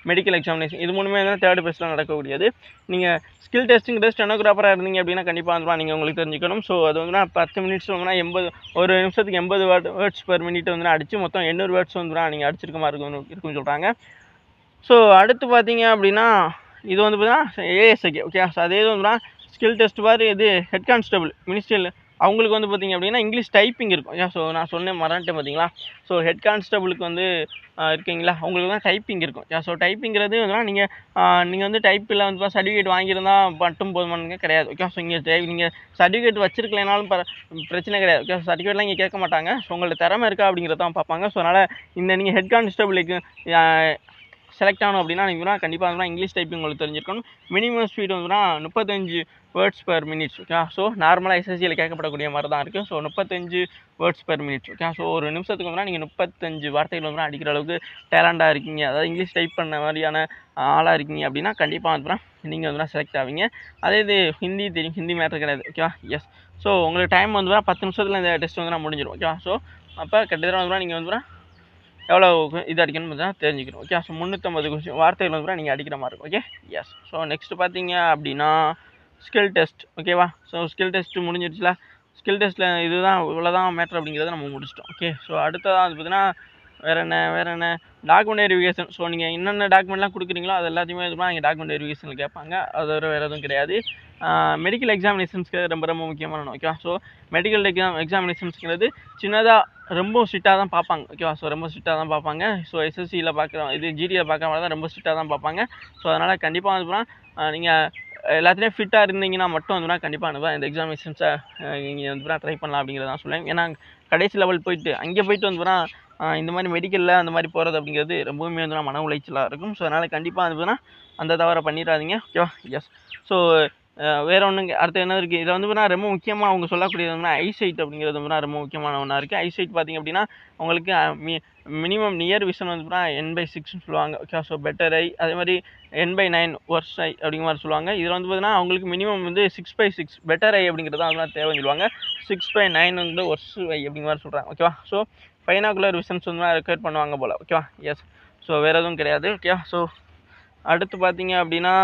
மெடிக்கல் எக்ஸாமினேஷன் இது மூணுமே தான் தேர்ட் ஃபேஸில் நடக்கக்கூடியது. நீங்கள் ஸ்கில் டெஸ்ட்டுங்கிறது ஸ்டெனோகிராஃபராக இருந்தீங்க அப்படின்னா கண்டிப்பாக வந்து நீங்கள் உங்களுக்கு தெரிஞ்சுக்கணும். ஸோ அது வந்து 10 மினிட்ஸ் வந்து ஒரு நிமிஷத்துக்கு 80 வேர்ட்ஸ் பெர் மினிட் வந்து அடித்து மொத்தம் 800 வேர்ட்ஸ் வந்து நீங்கள் அடிச்சிருக்க மாதிரி இருக்குன்னு சொல்கிறாங்க. ஸோ அடுத்து பார்த்தீங்க அப்படின்னா இது வந்து பார்த்தீங்கன்னா ஏஎஸ்ஐக்கு. ஓகே, ஸோ அதே வந்து ஸ்கில் டெஸ்ட் மாதிரி இது ஹெட் கான்ஸ்டபிள் மினிஸ்ட்ரியல் அவங்களுக்கு வந்து பார்த்திங்க அப்படின்னா இங்கிலீஷ் டைப்பிங் இருக்கும். ஸோ நான் சொன்னேன் மறந்துட்டேன் பார்த்தீங்களா. ஸோ ஹெட் கான்ஸ்டபிளுக்கு வந்து இருக்கீங்களா அவங்களுக்கு தான் டைப்பிங் இருக்கும். ஸோ டைப்பிங்கிறது வந்து நீங்கள் வந்து டைப்பில் வந்து சர்டிஃபிகேட் வாங்கியிருந்தால் மட்டும் போதுமானங்க கிடையாது. ஓகே, ஸோ இங்கே நீங்கள் சர்டிஃபிகேட் வச்சிருக்கலைனாலும் பிரச்சனை கிடையாது. ஓகே, சர்டிஃபிகேட்லாம் இங்கே கேட்க மாட்டாங்க. ஸோ உங்களோட திறமை இருக்கா அப்படிங்கிறதான் பார்ப்பாங்க. ஸோ அதனால் நீங்கள் ஹெட் கான்ஸ்டபிளுக்கு செலக்ட் ஆகணும் அப்படின்னா நீங்கள் கண்டிப்பாக வந்து இங்கிலீஷ் டைப்பிங் உங்களுக்கு தெரிஞ்சிருக்கணும். மினிமம் ஸ்பீடு வந்து 35 words per minutes. Okay, so நார்மலாக எஸ்எஸ்சியில் கேட்கப்படக்கூடிய மாதிரி தான் இருக்குது. So 35 words per minutes. Okay, so ஒரு நிமிஷத்துக்கு வந்து நீங்கள் 35 வார்த்தைகள் வந்து அடிக்கிற அளவுக்கு டேலண்டாக இருக்கீங்க, அதாவது இங்கிலீஷ் டைப் பண்ண மாதிரியான ஆளாக இருக்கீங்க அப்படின்னா கண்டிப்பாக வந்து நீங்கள் வந்து செலக்ட் ஆவீங்க. அதே இது ஹிந்தி தெரியும், ஹிந்தி மேட்டர் கிடையாது. ஓகேவா, எஸ். ஸோ உங்களுக்கு டைம் வந்து 10 நிமிஷத்தில் இந்த டெஸ்ட் வந்து முடிஞ்சிடும். ஓகேவா, ஸோ அப்போ கிட்டத்தட்ட வந்து நீங்கள் வந்து எவ்வளோ இது அடிக்கணும்னு தான் தெரிஞ்சுக்கணும். ஓகே, ஸோ 350 வார்த்தைகள் வந்து நீங்கள் அடிக்கிற மாதிரி இருக்கும். Okay, S. ஸோ நெக்ஸ்ட் பார்த்தீங்க அப்படின்னா ஸ்கில் டெஸ்ட். ஓகேவா, ஸோ ஸ்கில் டெஸ்ட்டு முடிஞ்சிடுச்சுல. ஸ்கில் டெஸ்ட்டில் இதுதான் இவ்வளோதான் மேட்ரு அப்படிங்கிறத நம்ம முடிச்சிட்டோம். ஓகே, ஸோ அடுத்ததான் வந்து பார்த்தீங்கன்னா வேறு என்ன டாக்குமெண்ட் வெரிஃபிகேஷன். ஸோ நீங்கள் என்னென்ன டாக்குமெண்ட்லாம் கொடுக்குறீங்களோ அது எல்லாத்தையுமே இங்கே டாக்குமெண்ட் வெரிஃபிகேஷனில் கேட்பாங்க. அது வேறு எதுவும் கிடையாது. மெடிக்கல் எக்ஸாமினேஷன்ஸ்க்கு ரொம்ப ரொம்ப முக்கியமான. ஓகேவா, ஸோ மெடிக்கல் எக்ஸாமினேஷன்ஸ்ங்கிறது சின்னதாக ரொம்ப ஸ்ட்ரிக்டாக தான் பார்ப்பாங்க. ஓகேவா, ஸோ ரொம்ப ஸ்ட்ரிக்டாக தான் பார்ப்பாங்க. ஸோ எஸ்எஸ்சியில் பார்க்குறோம், இது ஜிடியில் பார்க்குற மாதிரி தான் ரொம்ப ஸ்ட்ரிக்டாக தான் பார்ப்பாங்க. ஸோ அதனால் கண்டிப்பாக வந்து நீங்கள் எல்லாத்துலேயும் ஃபிட்டாக இருந்தீங்கன்னா மட்டும் வந்து கண்டிப்பாக இந்த எக்ஸாமினேஷன்ஸை நீங்கள் வந்து ட்ரை பண்ணலாம் அப்படிங்கிறதான் சொல்லுவேன். ஏன்னா கடைசி லெவல் போயிட்டு அங்கே போயிட்டு வந்து இந்த மாதிரி மெடிக்கலில் அந்த மாதிரி போகிறது அப்படிங்கிறது ரொம்பவுமே வந்து மன உளைச்சலாக இருக்கும். ஸோ அதனால் கண்டிப்பாக வந்து அந்த தவறை பண்ணிடாதீங்க. ஓகேவா, எஸ். ஸோ வேறு ஒன்றுங்க அடுத்து என்ன இருக்குது, இதில் வந்து ரொம்ப முக்கியமாக அவங்க சொல்லக்கூடியது ஐசைட் அப்படிங்கிறது வந்து ரொம்ப முக்கியமான ஒன்றா இருக்குது. ஐசைட் பார்த்திங்க அப்படின்னா உங்களுக்கு மினிமம் நியர் விஷன் வந்து N/6 சொல்லுவாங்க. ஓகே, ஸோ பெட்டர் ஐ, அதே மாதிரி N/9 ஒர்ஸ் ஐ அப்படிங்கிற மாதிரி சொல்லுவாங்க. இதில் வந்து பார்த்தீங்கன்னா அவங்களுக்கு மினிமம் வந்து 6/6 பெட்டர் ஐ அப்படிங்கிறது அதெல்லாம் தேவைன்னு சொல்லுவாங்க. 6/9 வந்து ஒர்ஸ் ஐ அப்படிங்கிற மாதிரி சொல்கிறாங்க. ஓகேவா, ஸோ பைனாகுலர் விஷன்ஸ் வந்து ரெக்கவர் பண்ணுவாங்க போல். ஓகேவா, எஸ். ஸோ வேறு எதுவும் கிடையாது. ஓகே, ஸோ அடுத்து பார்த்தீங்க அப்படின்னா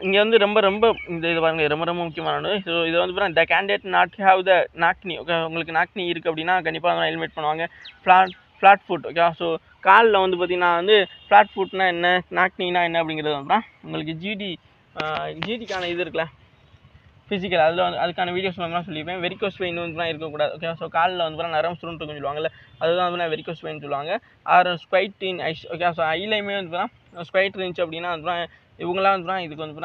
இங்கே வந்து ரொம்ப ரொம்ப இது பாருங்கள் ரொம்ப ரொம்ப முக்கியமானது. ஸோ இதை வந்து the candidate not have the நாக்னி. Okay, உங்களுக்கு நாக்னி இருக்குது அப்படின்னா கண்டிப்பாக ஹெல்மெட் பண்ணுவாங்க. Flat food. ஓகே, ஸோ காலில் வந்து பார்த்திங்கன்னா வந்து ஃப்ளாட் ஃபுட்னா என்ன, நாக்னினா என்ன அப்படிங்கிறது வந்து உங்களுக்கு ஜிடிக்கான இது இருக்குல்ல, ஃபிசிக்கல் அதில் வந்து அதுக்கான வீடியோஸ் வந்து சொல்லியிருப்பேன். வெரிகோஸ் வெயின் வந்து இருக்கக்கூடாது. ஓகே, ஸோ காலில் வந்து நரம் சுருண்டு இருக்குன்னு சொல்லுவாங்கல்ல, அதுதான் வந்து வெரிகோஸ் வெயின் சொல்லுவாங்க. ஆர் ஸ்பைட் இன் ஐஸ். ஓகே, ஸோ ஐலையுமே வந்து ஸ்பைட் இருந்துச்சு அப்படின்னா வந்து இவங்களாம் வந்து இதுக்கு வந்து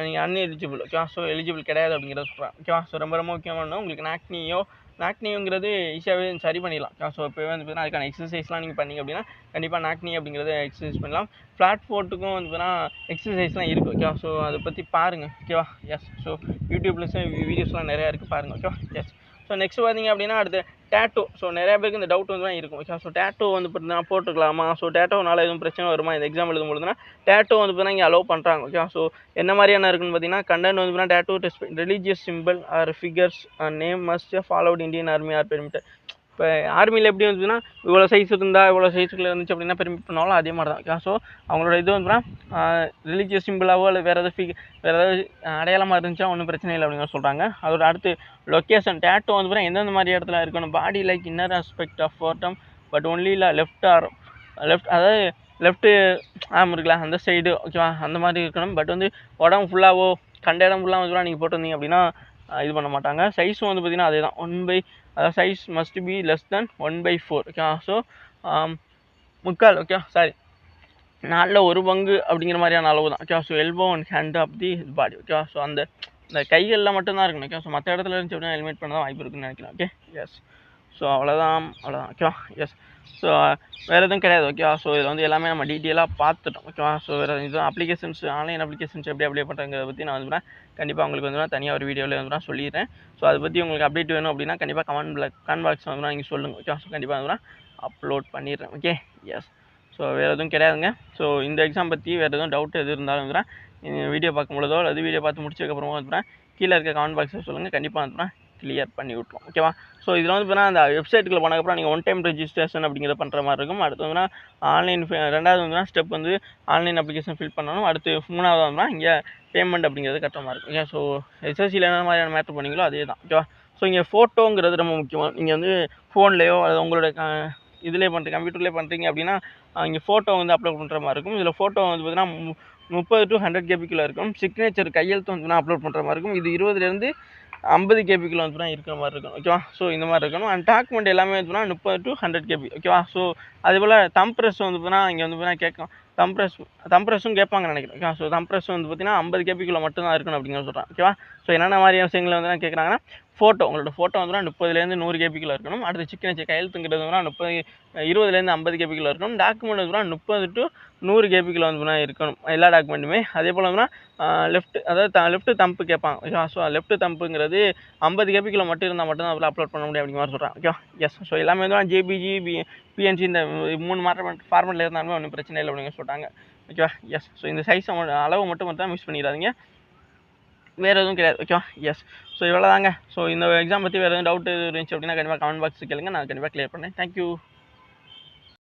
நீங்கள் அன்எலிஜிபிள். ஓகேவா, ஸோ எலிஜிபிள் கிடையாது அப்படிங்கிறத சொல்கிறேன். ஓகேவா, ஸோ ரொம்ப ரொம்ப முக்கியமான உங்களுக்கு நாக்னியோங்கிறது ஈஸியாகவே சரி பண்ணிடலாம். ஸோ இப்போ வந்து பார்த்தீங்கன்னா அதுக்கான எக்ஸசைஸ்லாம் நீங்கள் பண்ணிங்க அப்படின்னா கண்டிப்பாக நாக்னி அப்படிங்கிறத எக்ஸசைஸ் பண்ணலாம். ஃப்ளாட் ஃபோட்டுக்கும் வந்து பார்த்தீங்கன்னா எக்ஸசைஸ்லாம் இருக்குது. ஓகேவா, ஸோ அதை பற்றி பாருங்கள். ஓகேவா, எஸ். ஸோ யூடியூப்லேயும் வீடியோஸ்லாம் நிறையா இருக்குது பாருங்கள். ஓகேவா, எஸ். ஸோ நெக்ஸ்ட் பார்த்தீங்க அப்படின்னா அடுத்து டேட்டோ. ஸோ நிறையா பேருக்கு இந்த டவுட் வந்து இருக்கும். ஓகே, ஸோ டேட்டோ வந்து பார்த்தீங்கன்னா போட்டுக்கலாமா, ஸோ டேட்டோனால எதுவும் பிரச்சனை வருமா இந்த எக்ஸாம் எழுதும்போதுனா டேட்டோ வந்து பார்த்தீங்கன்னா இங்கே அலோவ் பண்ணுறாங்க. ஓகே, ஸோ என்ன மாதிரியான இருக்குன்னு பார்த்தீங்கன்னா கண்டென்ட் வந்து பார்த்தீங்கன்னா tattoo test religious symbol or figures name must followed Indian army are permitted. இப்போ ஆர்மியில் எப்படி வந்துச்சுன்னா இவ்வளோ சைஸ் இருந்தால் இவ்வளோ சைஸுக்குள்ளே இருந்துச்சு அப்படின்னா பெர்மிட் பண்ணாலும் அதே மாதிரி தான். ஓகே, ஸோ அவங்களோட இது வந்துன்னா ரிலீஜியஸ் சிம்பிளாவோ இல்லை வேறு ஏதாவது அடையாளமாக இருந்துச்சா ஒன்றும் பிரச்சனை இல்லை அப்படின்னு சொல்கிறாங்க. அதோட அடுத்து லொக்கேஷன் டேட்டோ வந்து எந்தெந்த மாதிரி இடத்துல இருக்கணும். Body like inner aspect of bottom but only இல்லை லெஃப்ட் அதாவது லெஃப்ட்டு ஆம் இருக்குல்ல அந்த சைடு. ஓகேவா, அந்த மாதிரி இருக்கணும். பட் வந்து உடம்பு ஃபுல்லாகவோ கண்ட இடம் ஃபுல்லாக வந்து நீங்கள் போட்டிருந்தீங்க அப்படின்னா இது பண்ண மாட்டாங்க. சைஸும் வந்து பார்த்திங்கன்னா அதே தான் அதாவது size must be less than 1/4. Okay, so முக்கால். ஓகே, சாரி 4/1 அப்படிங்கிற மாதிரியான அளவு தான். Okay, so elbow and hand of the body. Okay, so அந்த கைகளில் மட்டும்தான் இருக்கணும். ஓகே, ஸோ மற்ற இடத்துல இருந்துச்சு அப்படின்னா ஹெல்மெட் பண்ண தான் வாய்ப்பு இருக்குன்னு நினைக்கிறேன். Okay, S. ஸோ அவ்வளோதான். ஓகேவா, எஸ். ஸோ வேறு எதுவும் கிடையாது. ஓகேவா, ஸோ இதில் வந்து எல்லாமே நம்ம டீட்டெயிலாக பார்த்துட்டோம். ஓகேவா, ஸோ வேறு இதுவும் அப்ளிகேஷன்ஸ் ஆன்லைன் அப்ளிகேஷன்ஸ் எப்படி அப்ளை பண்ணுறங்கிறத பற்றி நான் வந்து கண்டிப்பாக உங்களுக்கு வந்து தனியாக ஒரு வீடியோவில் வந்து சொல்லிடுறேன். ஸோ அதை பற்றி உங்களுக்கு அப்டேட் வேணும் அப்படின்னா கண்டிப்பாக கமெண்ட் பாக்ஸ் வந்து நீங்கள் சொல்லுங்கள். ஓகே, ஸோ கண்டிப்பாக வந்து அப்லோட் பண்ணிடுறேன். Okay, S. ஸோ வேறு எதுவும் கிடையாதுங்க. ஸோ இந்த எக்ஸாம் பற்றி வேறு எதுவும் டவுட் எது இருந்தாலும் வந்து வீடியோ பார்க்கும்பொழுதோ அல்லது வீடியோ பார்த்து முடிச்சதுக்கப்புறமா வந்து கீழே இருக்க கமெண்ட் பாக்ஸில் சொல்லுங்கள். கண்டிப்பாக வந்து கிளியர் பண்ணி விட்ருவோம். ஓகேவா, ஸோ இதில் வந்து பார்த்தீங்கன்னா அந்த வெப்சைட்டுக்குள்ள போனதுக்கப்புறம் நீங்கள் ஒன் டைம் ரெஜிஸ்ட்ரேஷன் அப்படிங்கிறத பண்ணுற மாதிரி இருக்கும். அடுத்து வந்து ஆன்லைன் ரெண்டாவது வந்து ஸ்டெப் வந்து ஆன்லைன் அப்ளிகேஷன் ஃபில் பண்ணணும். அடுத்து மூணாவது வந்து இங்கே பேமெண்ட் அப்படிங்கிறது கட்டுற மாதிரி இருக்கும். ஓகே, ஸோ எஸ்எஸ்சியில் என்ன மாதிரியான மேட்ரு பண்ணிங்களோ அதே தான். ஓகேவா, ஸோ இங்கே ஃபோட்டோங்கிறது ரொம்ப முக்கியம். நீங்கள் வந்து ஃபோன்லேயோ அல்லது உங்களோட இதிலே பண்ணுறீங்க கம்ப்யூட்டர்லேயே பண்ணுறீங்க அப்படின்னா இங்கே ஃபோட்டோ வந்து அப்லோட் பண்ணுற மாதிரி இருக்கும். இதில் ஃபோட்டோ வந்து பார்த்தீங்கன்னா 30 to 100 கேபிக்குள்ளே இருக்கும். சிக்னேச்சர் கையெழுத்து வந்து அப்லோட் பண்ணுற மாதிரி இருக்கும். இது 20 50 கேபிக்குள்ள வந்து இருக்கிற மாதிரி இருக்கணும். ஓகேவா, ஸோ இந்த மாதிரி இருக்கணும். அண்ட் டாக்குமெண்ட் எல்லாமே வந்து 30 to 100 கேபி. ஓகேவா, ஸோ அதேபோல் தம்ப்ரெஸ் வந்து இங்கே வந்து கேட்கும். தம்ப்ரெஸ்ஸும் கேட்பாங்கன்னு நினைக்கிறேன். ஓகேவா, ஸோ தம்ப்ரெஸ் வந்து பார்த்தீங்கன்னா 50 கேபிக்குள்ள மட்டும்தான் இருக்கணும் அப்படிங்கிற சொல்கிறேன். ஓகேவா, ஸோ என்னென்ன மாதிரியான விஷயங்களை வந்து கேட்குறாங்கன்னா ஃபோட்டோ உங்களோட ஃபோட்டோ வந்து 30 to 100 கேபிக்குள்ள இருக்கணும். அடுத்து சிக்னேச்சர் கையெழுத்துங்கிறது வந்து 20 to 50 கேபிக்குள்ள இருக்கணும். டாக்குமெண்ட் வந்து 30 to 100 கேபிக்குள்ள வந்து இருக்கணும் எல்லா டாக்குமெண்ட்டுமே. அதே போல் வந்து லெஃப்ட் தம்பு கேட்பாங்க. ஓகேவா, ஸோ லெஃப்ட் தம்புங்கிறது 50 கேபிக்குள்ள மட்டும் இருந்தால் மட்டும்தான் அதில் அப்லோட் பண்ண முடியும் அப்படிங்கிற மாதிரி சொல்கிறேன். Okay, S. ஸோ எல்லாமே வந்து ஜேபிஜி பிஎன்சி இந்த 3 ஃபார்மெட்டில் இருந்தாலுமே ஒன்றும் பிரச்சனை இல்லை அப்படிங்க சொல்லிட்டாங்க. ஓகேவா, எஸ். ஸோ இந்த சைஸ் அளவு மட்டும் மிஸ் பண்ணிடாதீங்க, வேறு எதுவும் கிடையாது. ஓகேவா, எஸ். ஸோ இவ்வளோ தாங்க. ஸோ இந்த எக்ஸாம் பற்றி வேறு எதுவும் டவுட் இருந்துச்சு அப்படின்னா கண்டிப்பாக கமெண்ட் பாக்ஸ் கேளுங்க, நான் கண்டிப்பாக கிளியர் பண்ணேன். தேங்க்யூ.